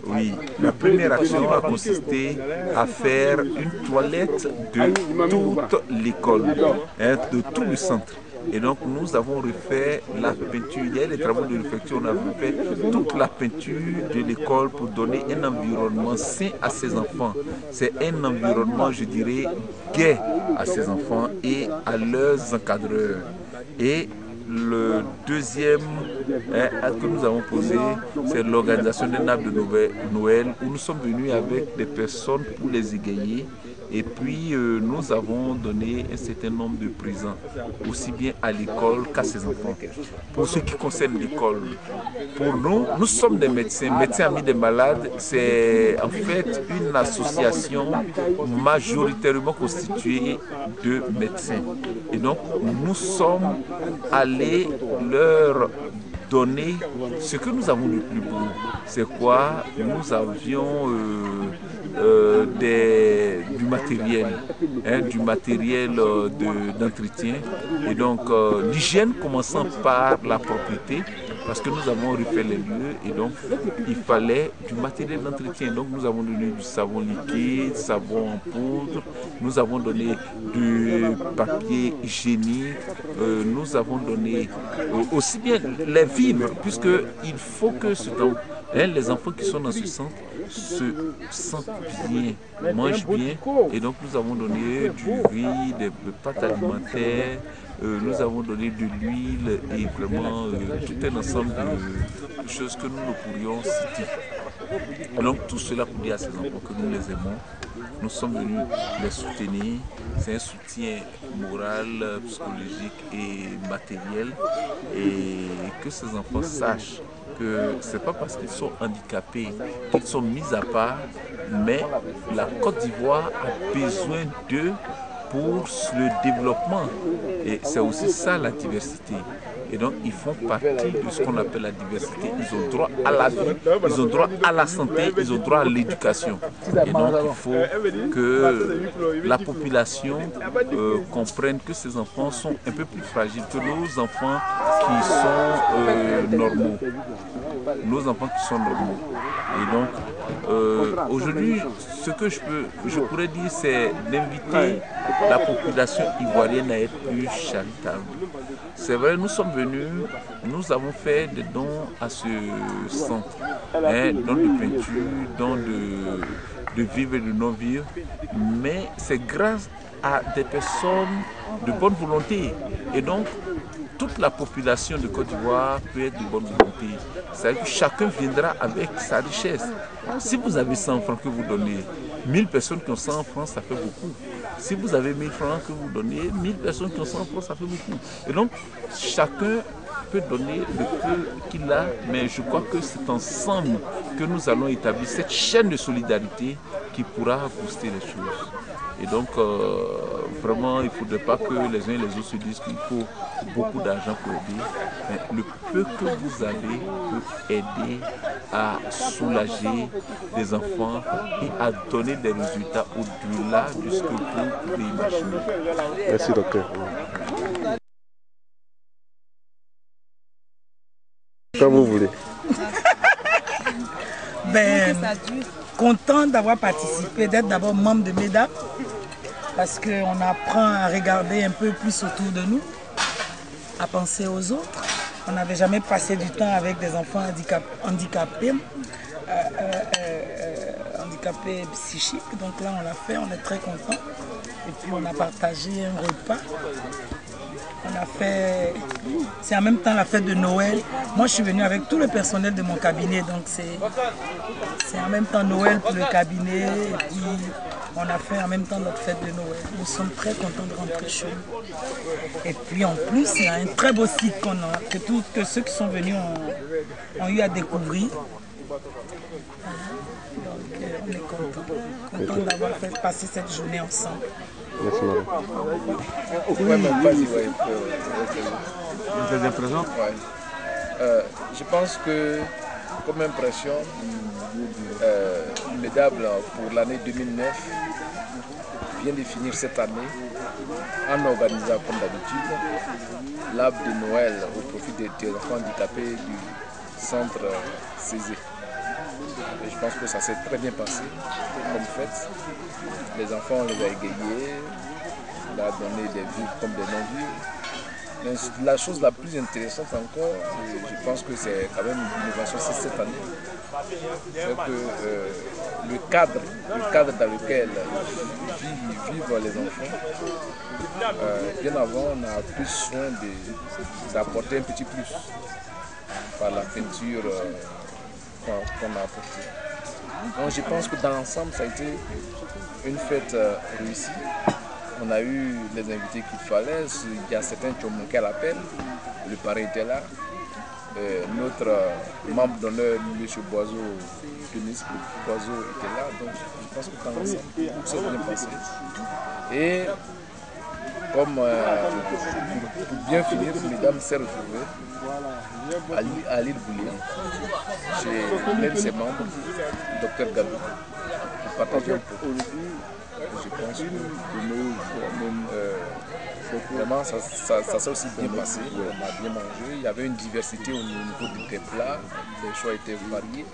Oui, la première action a consisté à faire une toilette de toute l'école, de tout le centre. Et donc nous avons refait la peinture, il y a des travaux de réflexion, on a refait toute la peinture de l'école pour donner un environnement sain à ces enfants. C'est un environnement, je dirais, gai à ces enfants et à leurs encadreurs. Et le deuxième acte que nous avons posé, c'est l'organisation d'un arbre de Noël où nous sommes venus avec des personnes pour les égayer. Et puis nous avons donné un certain nombre de présents, aussi bien à l'école qu'à ses enfants. Pour ce qui concerne l'école, pour nous, nous sommes des médecins, Médecins Amis des Malades. C'est en fait une association majoritairement constituée de médecins. Et donc nous sommes allés leur donner ce que nous avons de plus beau. C'est quoi? Nous avions du matériel d'entretien. Et donc l'hygiène commençant par la propriété, parce que nous avons refait les lieux et donc il fallait du matériel d'entretien. Donc nous avons donné du savon liquide, savon en poudre, nous avons donné du papier hygiénique, nous avons donné aussi bien les vivres, puisqu'il faut que les enfants qui sont dans ce centre se sentent bien, mangent bien, et donc nous avons donné du riz, des pâtes alimentaires, nous avons donné de l'huile et vraiment tout un ensemble de choses que nous ne pourrions citer. Et donc tout cela pour dire à ces enfants que nous les aimons, nous sommes venus les soutenir. C'est un soutien moral, psychologique et matériel, et que ces enfants sachent que ce n'est pas parce qu'ils sont handicapés qu'ils sont mis à part, mais la Côte d'Ivoire a besoin d'eux pour le développement. Et c'est aussi ça la diversité. Et donc ils font partie de ce qu'on appelle la diversité. Ils ont droit à la vie, ils ont droit à la santé, ils ont droit à l'éducation. Et donc il faut que la population comprenne que ces enfants sont un peu plus fragiles que nos enfants qui sont normaux. Nos enfants qui sont normaux. Et donc aujourd'hui, ce que je pourrais dire, c'est d'inviter la population ivoirienne à être plus charitable. C'est vrai, nous sommes venus, nous avons fait des dons à ce centre, dons de peinture, dons de vivre et de non-vivre, mais c'est grâce à des personnes de bonne volonté. Et donc, toute la population de Côte d'Ivoire peut être de bonne volonté. C'est-à-dire que chacun viendra avec sa richesse. Si vous avez 100 francs que vous donnez, 1000 personnes qui ont 100 francs, ça fait beaucoup. Si vous avez 1000 francs que vous donnez, 1000 personnes qui ont 100 francs, ça fait beaucoup. Et donc, chacun peut donner le peu qu'il a, mais je crois que c'est ensemble que nous allons établir cette chaîne de solidarité qui pourra booster les choses. Et donc, vraiment, il ne faudrait pas que les uns et les autres se disent qu'il faut beaucoup d'argent pour aider. Mais le peu que vous avez peut aider à soulager des enfants et à donner des résultats au-delà de ce que vous pouvez imaginer. Merci, docteur. Quand vous voulez. Ben, content d'avoir participé, d'être d'abord membre de MEDAM, parce qu'on apprend à regarder un peu plus autour de nous, à penser aux autres. On n'avait jamais passé du temps avec des enfants handicapés psychiques. Donc là, on l'a fait, on est très contents. Et puis, on a partagé un repas. On a fait... C'est en même temps la fête de Noël. Moi, je suis venue avec tout le personnel de mon cabinet. Donc, c'est en même temps Noël pour le cabinet. Et puis, on a fait en même temps notre fête de Noël. Nous sommes très contents de rentrer chez nous. Et puis, en plus, il y a un très beau site que ceux qui sont venus ont eu à découvrir. Donc, on est contents d'avoir passé cette journée ensemble. Merci, madame. Des impressions? Je pense que, comme impression, MEDAM pour l'année 2009 vient de finir cette année en organisant, comme d'habitude, l'arbre de Noël au profit des enfants handicapés du centre Césé. Et je pense que ça s'est très bien passé comme fête. Les enfants, on les a égayés, on a donné des vivres comme des non-vivres. Mais la chose la plus intéressante encore, je pense que c'est quand même une innovation cette année, c'est que le cadre dans lequel vivent les enfants, bien avant, on a plus soin d'apporter un petit plus par la peinture qu'on a apportée. Donc je pense que dans l'ensemble, ça a été une fête réussie. On a eu les invités qu'il fallait. Il y a certains qui ont manqué à l'appel. Le parrain était là. Notre membre d'honneur, M. Boiseau, Denis Boiseau, était là. Donc je pense que dans l'ensemble, tout s'est bien passé. Et comme pour bien finir, mesdames s'est retrouvée à l'île Boulier, chez l'un de ses membres, le Dr Gabou, pour partager un peu. Je pense que nous, vraiment, ça s'est aussi bien passé. On a bien mangé. Il y avait une diversité au niveau des plats. Les choix étaient variés.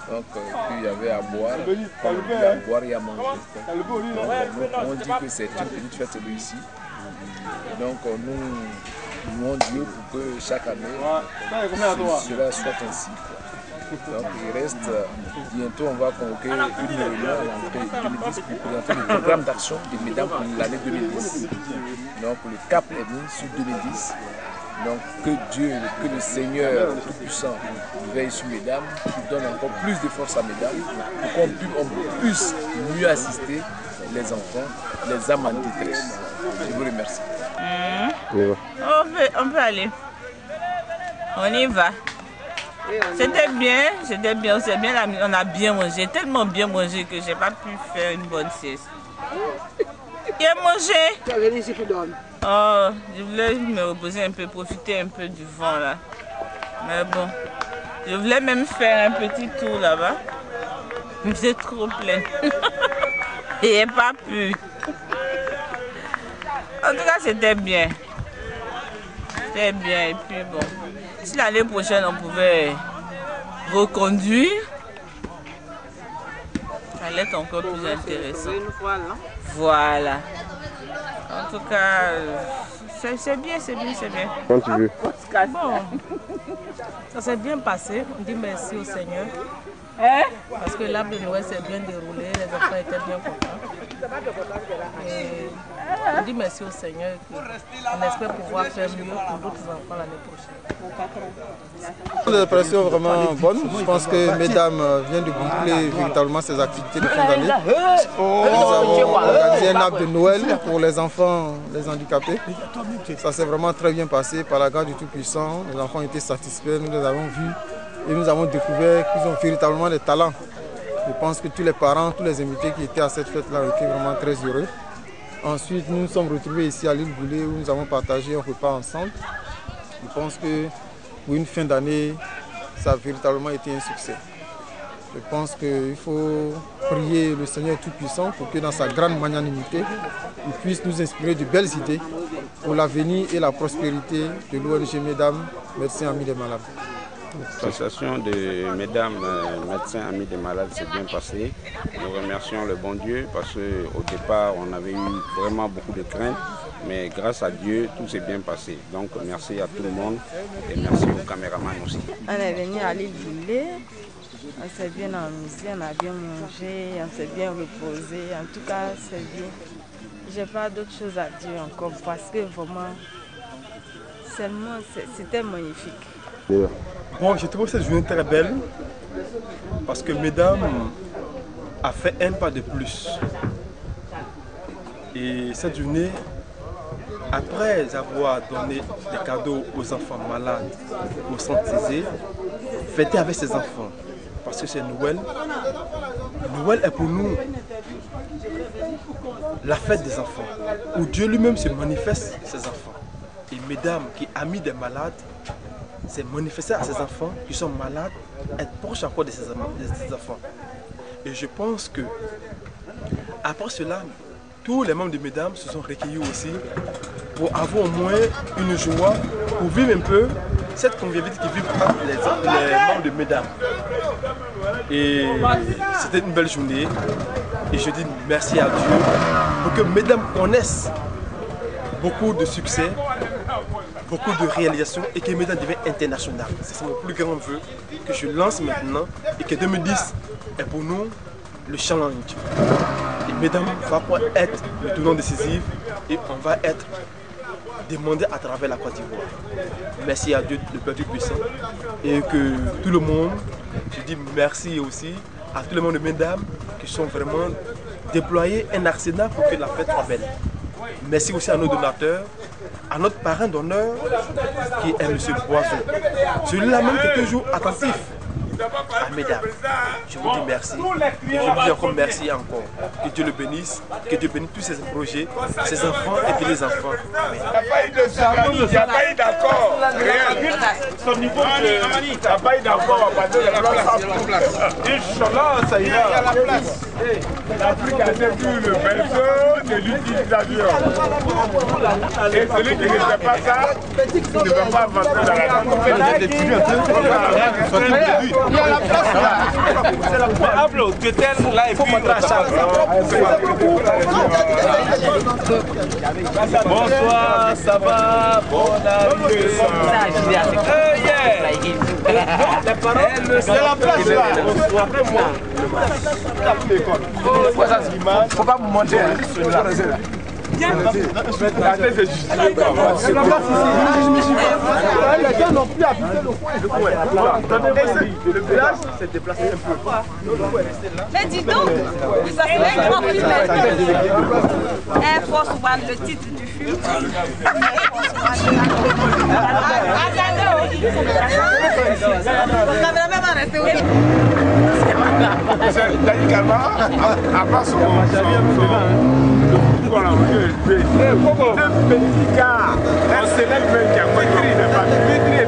Donc, puis il y avait à boire. À boire et à manger. Donc, on dit que c'est une petite fête réussie. Et donc, nous louons Dieu pour que chaque année, cela soit ainsi. Donc il reste, bientôt on va convoquer une réunion à l'entrée 2010 pour présenter le programme d'action des mesdames pour l'année 2010. Donc le cap est mis sur 2010. Donc que Dieu, que le Seigneur Tout-Puissant veille sur mesdames, qui donne encore plus de force à mesdames, pour qu'on puisse mieux assister les enfants, les âmes en détresse. Je vous remercie. On peut aller. On y va. C'était bien, on a bien mangé, tellement bien mangé que j'ai pas pu faire une bonne sieste. Il a mangé. Tu es venu ici pour dormir? Oh, je voulais me reposer un peu, profiter un peu du vent là. Mais bon, je voulais même faire un petit tour là-bas. Mais c'est trop plein. Et j'ai pas pu. En tout cas, c'était bien. C'était bien et puis bon. Si l'année prochaine on pouvait reconduire, ça allait être encore plus intéressant. Voilà. En tout cas, c'est bien. Quand tu veux. Bon, ça s'est bien passé. On dit merci au Seigneur. Parce que l'arbre de Noël s'est bien déroulé, les enfants étaient bien contents. Et on dit merci au Seigneur. On espère pouvoir faire mieux pour d'autres enfants l'année prochaine. Des impressions vraiment bonnes. Je pense que mesdames viennent de boucler véritablement ses activités de fin d'année. Nous avons organisé un arbre de Noël pour les enfants, les handicapés. Ça s'est vraiment très bien passé par la grâce du Tout-Puissant. Les enfants étaient satisfaits, nous les avons vus. Et nous avons découvert qu'ils ont véritablement des talents. Je pense que tous les parents, tous les invités qui étaient à cette fête-là ont été vraiment très heureux. Ensuite, nous nous sommes retrouvés ici à l'île Boulay où nous avons partagé un repas ensemble. Je pense que pour une fin d'année, ça a véritablement été un succès. Je pense qu'il faut prier le Seigneur Tout-Puissant pour que dans sa grande magnanimité, il puisse nous inspirer de belles idées pour l'avenir et la prospérité de l'ONG Mesdames. Merci, amis des malades. L'association de mesdames médecins amis des malades s'est bien passée. Nous remercions le bon Dieu parce qu'au départ on avait eu vraiment beaucoup de craintes, mais grâce à Dieu tout s'est bien passé. Donc merci à tout le monde et merci aux caméramans aussi. On est venu à l'île Boulé, on s'est bien amusé, on a bien mangé, on s'est bien reposé. En tout cas c'est bien. J'ai pas d'autre chose à dire encore parce que vraiment c'était magnifique. Bon, j'ai trouvé cette journée très belle parce que mesdames a fait un pas de plus. Et cette journée, après avoir donné des cadeaux aux enfants malades au centre Thésée, fêter avec ses enfants. Parce que c'est Noël. Noël est pour nous la fête des enfants, où Dieu lui-même se manifeste ses enfants. Et mesdames qui amis des malades, c'est manifester à ses enfants qui sont malades, être proche encore de ses enfants. Et je pense que après cela, tous les membres de mesdames se sont recueillis aussi pour avoir au moins une joie, pour vivre un peu cette convivialité qui vit entre les membres de mesdames. Et c'était une belle journée. Et je dis merci à Dieu pour que mesdames connaissent beaucoup de succès, beaucoup de réalisations et que mesdames deviennent internationales. C'est mon plus grand vœu que je lance maintenant et que 2010 est pour nous le challenge. Et mesdames va être le tournant décisif et on va être demandé à travers la Côte d'Ivoire. Merci à Dieu, le Père Tout-Puissant, et que tout le monde, je dis merci aussi à tout le monde de mesdames qui sont vraiment déployés un arsenal pour que la fête soit belle. Merci aussi à nos donateurs, à notre parrain d'honneur qui est M. Boiseau. Celui-là même qui est toujours attentif à mesdames. Je vous dis merci. Et je vous dis encore merci encore. Que Dieu le bénisse, que Dieu bénisse tous ses projets, ses enfants et puis les enfants. Amen. Il n'y a pas eu d'accord. Son niveau de... Il n'y a pas eu d'accord. Inch'Allah, ça ira. Il y a la place. L'Afrique a vu le berceau de l'utilisation. Et celui qui ne fait pas ça, ne va pas avancer dans la vie. Il y a la place là. Pablo, tu étais là et puis bonsoir, ça va? Bon arrivée. C'est la place là. Après moi. Faut pas me monter. La tête est juste. C'est la place ici. Les gens n'ont plus habité le coin. Le village s'est déplacé un peu. Mais dis donc, ça serait grand plus Air Force One, le titre du film. Avant son voilà, deux petits gars, un célèbre mec qui a maîtrisé, n'est pas maîtrisé,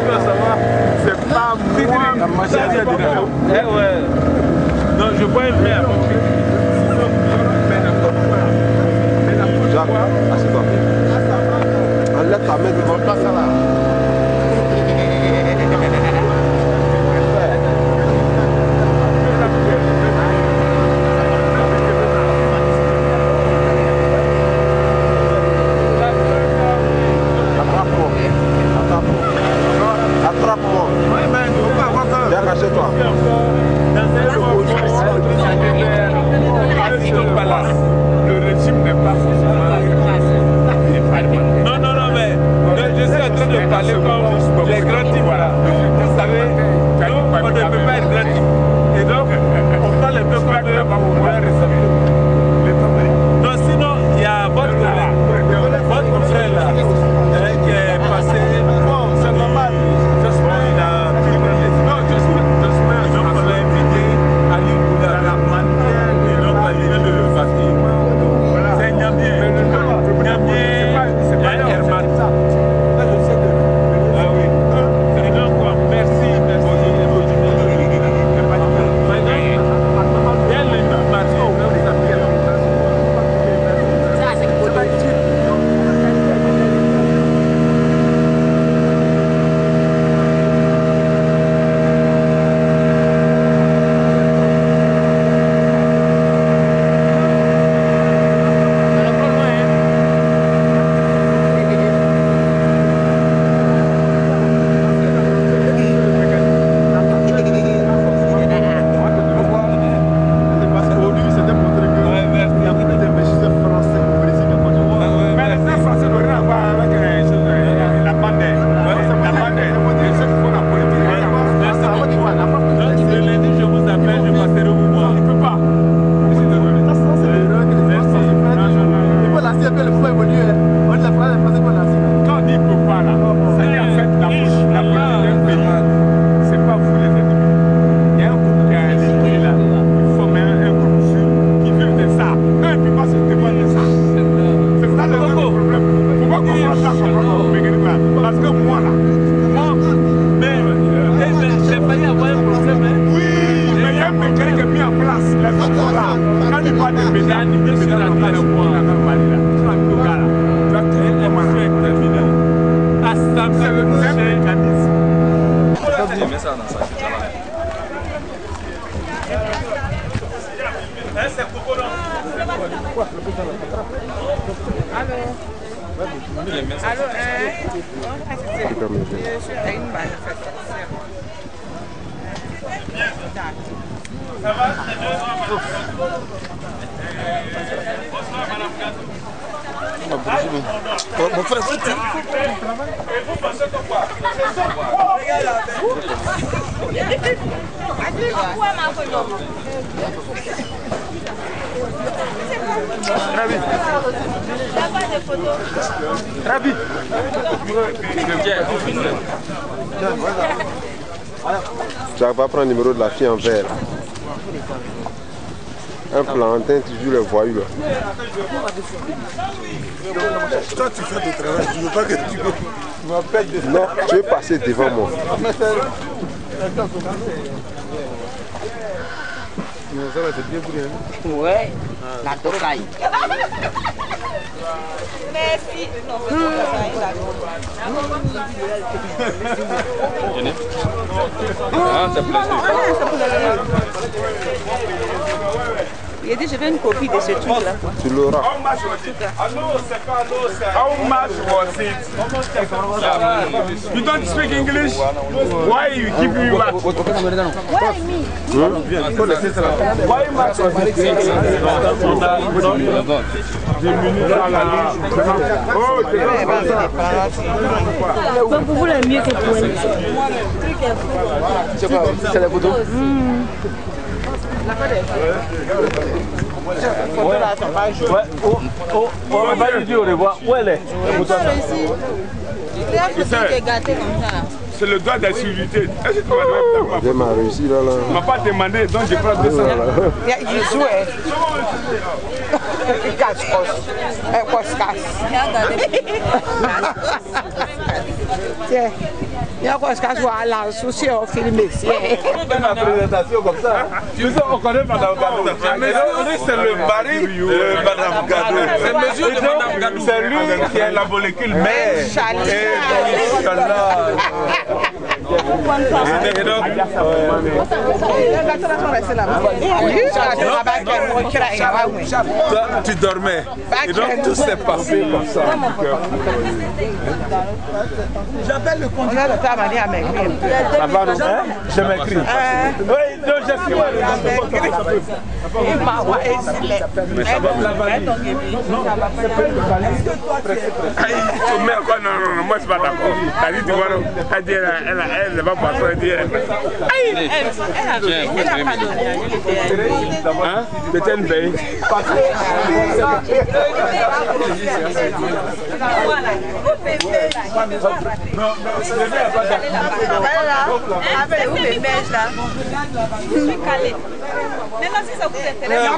c'est pas moi. La majorité a dit non. Ouais. Non, je vois un verre. Jacques, assieds-toi. Enlève ta main devant toi, ça là. Attrape-moi. Viens cacher-toi. Le régime n'est pas forcément... Non, mais je suis en train de parler comme les grands types. Voilà. Vous savez, on ne peut pas être grand type. Et donc, on parle un peu comme non, sinon, il y a votre frère là, qui est passé. Bon, c'est normal. J'espère qu'il a publié. Non, j'espère donc on l'a invité à l'île Boula. Et donc, à l'île de Fatih. C'est un bien. ça dans sa tête. Allô, c'est une manifestation. Ça va? Mon frère, c'est tout. Vous pensez que quoi? Rabi. Tu vas pas prendre le numéro de la fille en vert. Un plantain, tu joues le voyou là. Toi, tu fais du travail, tu veux pas que tu m'appelles de... Non, tu veux passer devant moi. Ça va, c'est bien pour rien. Ouais, la tocaille. Merci. Ah, ça plaît. Il a dit je veux une copie de ce truc là. Tu l'auras. How much was it? You don't speak English? Why you keep me back? Why me? Why much was it? Donc pour vous le mieux c'est pour elle. C'est quoi? C'est la photo? On va lui dire au revoir. Où elle est? C'est le droit d'assurité. Est-ce que tu m'as demandé? J'ai ma réussi là. Tu m'as pas demandé, donc je prends 200. Il joue. Il cache. Tiens. Il y a quoi ce cas à la souci au film ici. Ma présentation comme ça. Tu sais, on connaît Madame Gadou. C'est le mari de Madame Gadou. C'est monsieur de Madame Gadou. C'est lui qui a la molécule mère. Tu dormais. Et donc tout s'est passé comme ça. J'appelle le conducteur. Ça va, non? Je m'écris. Oui, donc je suis. Non, moi je suis pas d'accord. Elle dit, tu vois, elle ne va pas se dire. Hein? C'était une veille. Maintenant, si ça vous intéresse,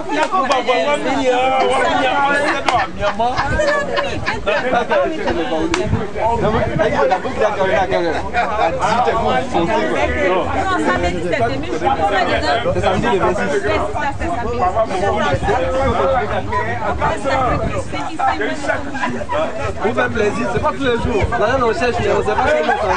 Vous faites plaisir, c'est pas tous les jours. Là, on cherche, mais on ne sait pas si on s'en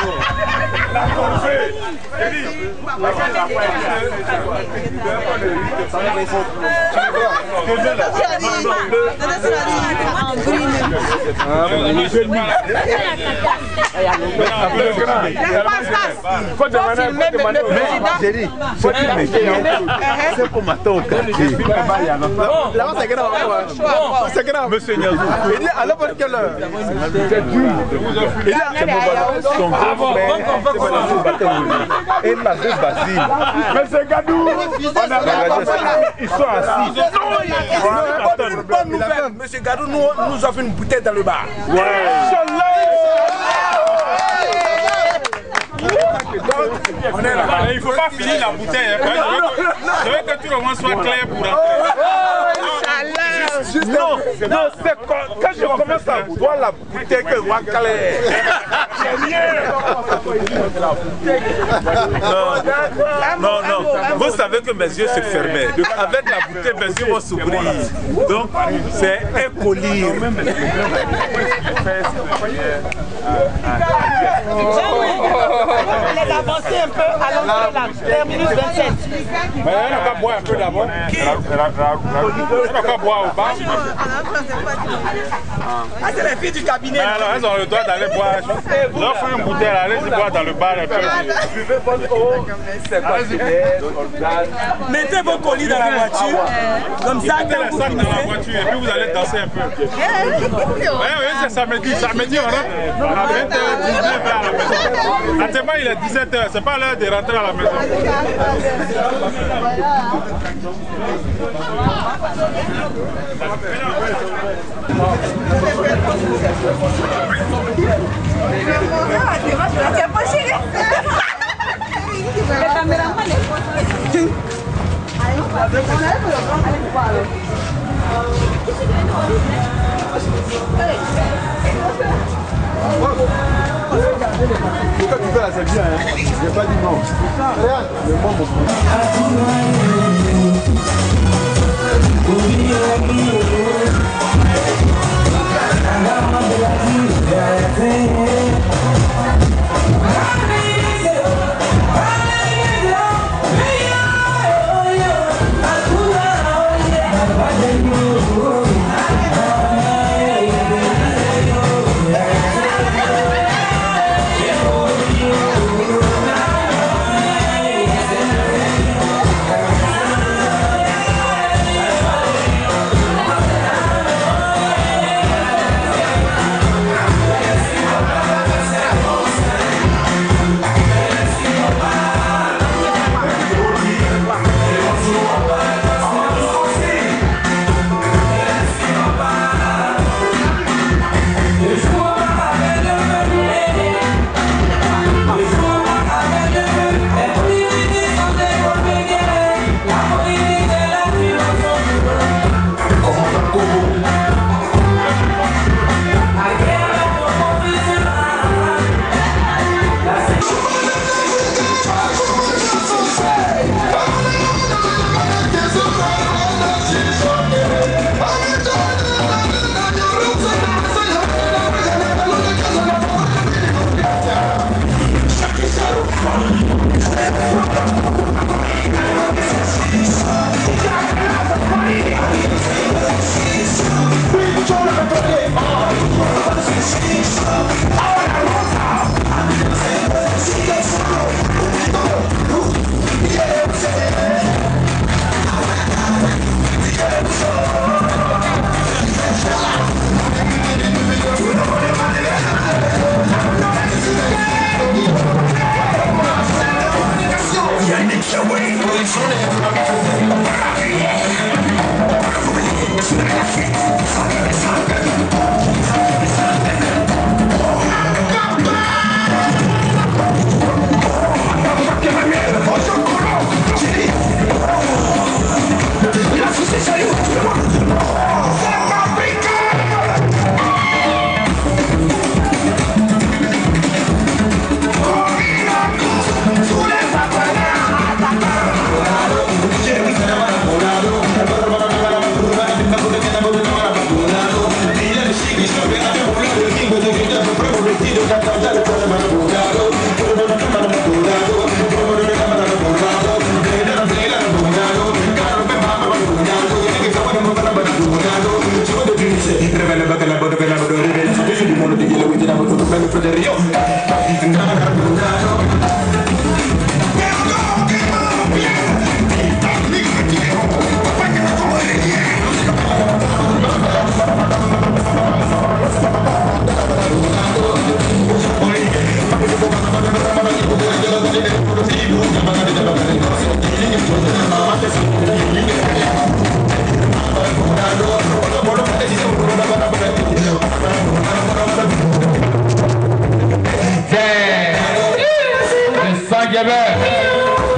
C'est pour m'attendre au quartier. Là-bas, c'est grave. C'est grave. Monsieur Niazou. Il dit, à n'importe quelle heure. Il dit, son grand frère, et ma deux Basile. Mais c'est Gadou. Ils sont assis. Bonne nouvelle. Monsieur Gadou nous offre une bouteille dans le bar. Ouais. On est là. Il ne faut pas finir la bouteille. Je veux que tout le monde soit clair pour entrer. Non, c'est quand je commence à boire la bouteille que je vois clair. Non, vous savez que mes yeux se fermaient. Avec la bouteille, mes yeux vont s'ouvrir. Donc, c'est un collier. Les avancer un peu à l'entrée là, terminus 27. Mais elle n'a pas boire un peu d'abord. Elle n'a pas boire au bas. Ah, c'est les filles du cabinet. Alors, elles ont le droit d'aller boire. J'offre une bouteille, allez-y boire dans le bar un peu. Mettez vos colis dans la voiture. Comme ça, mettez la sac dans la voiture et puis vous allez danser un peu. Oui, c'est samedi. Samedi, on rentre à 20h19 à la maison. Actuellement, il est 17h. C'est pas l'heure de rentrer à la maison. Quand tu fais là, c'est bien, hein. J'ai pas dit non. Regarde, le bon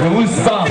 Je vous sens.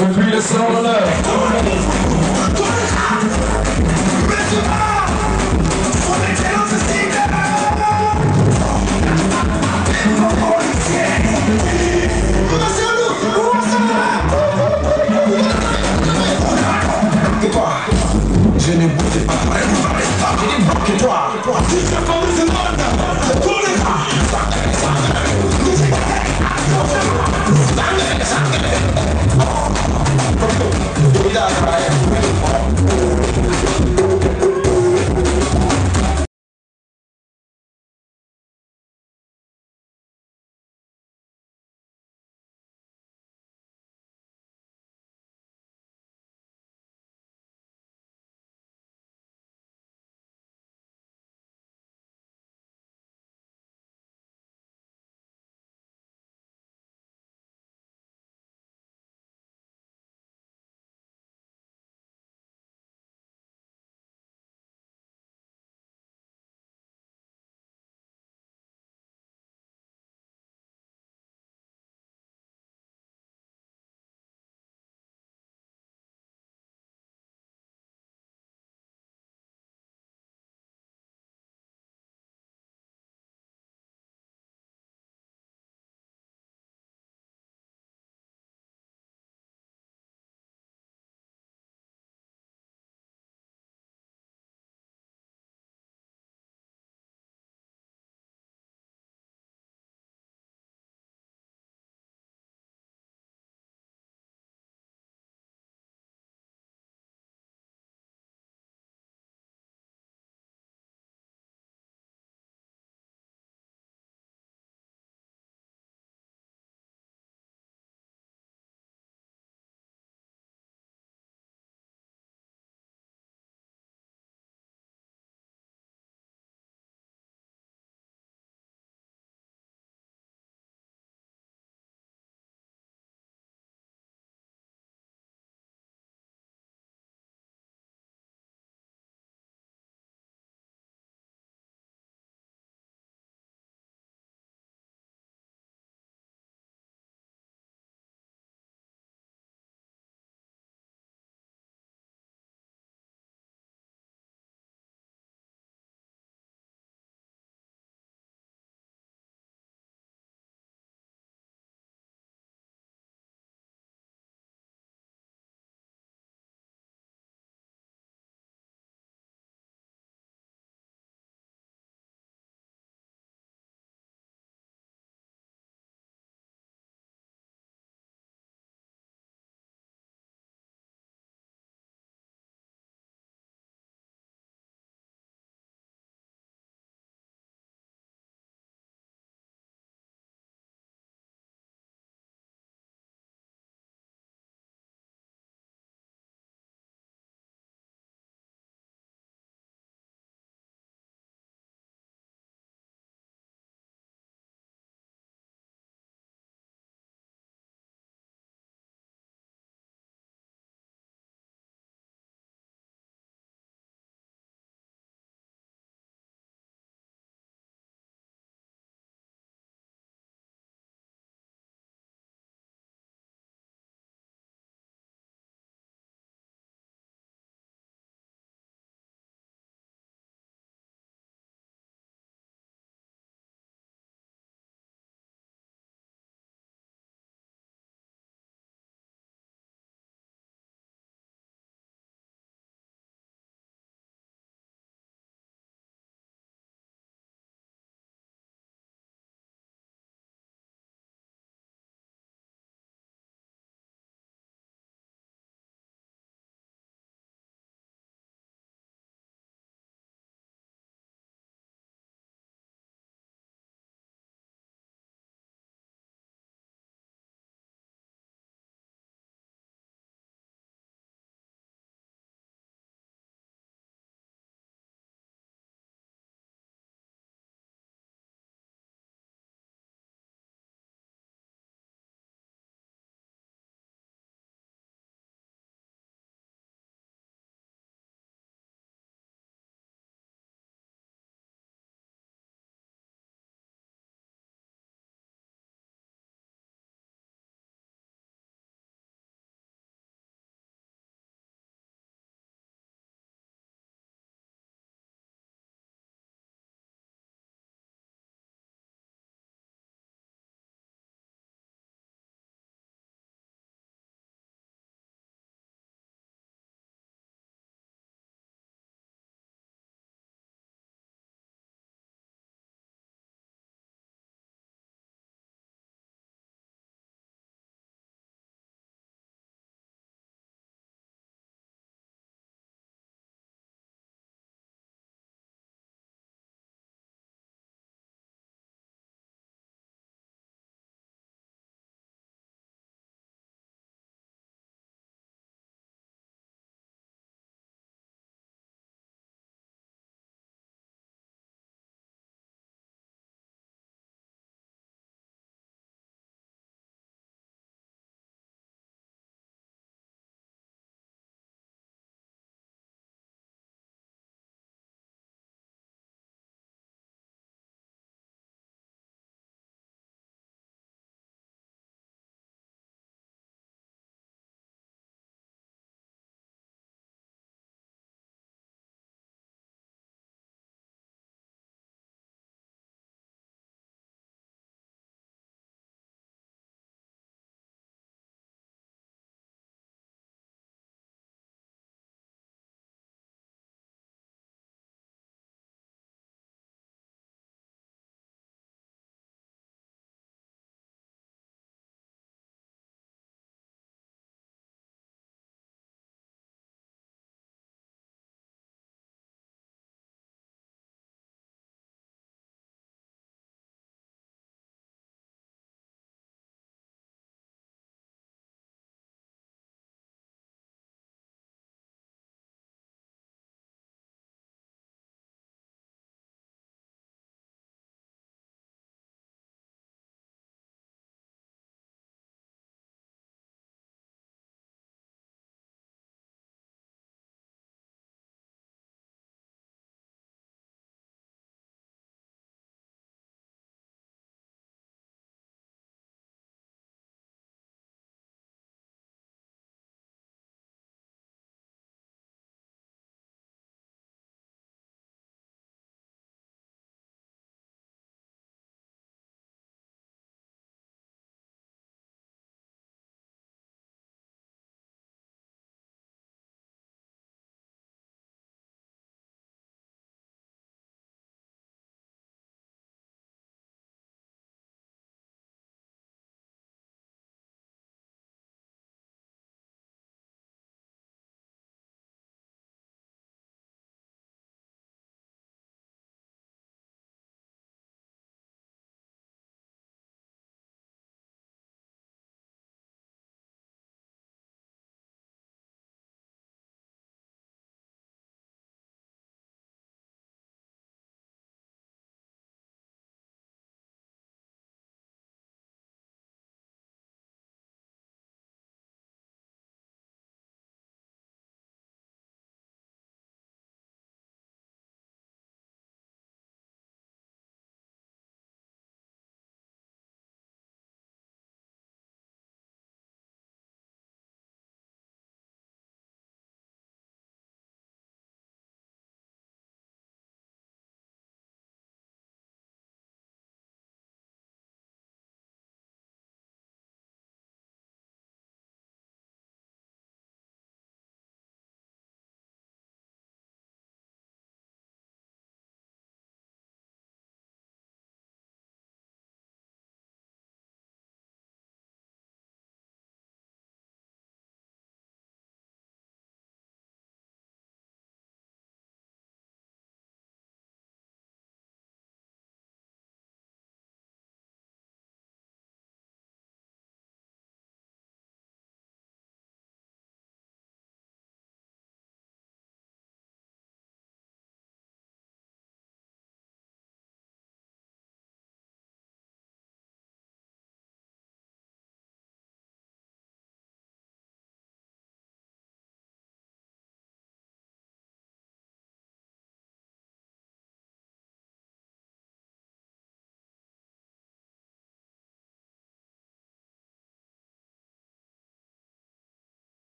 Depuis le sang de l'heure.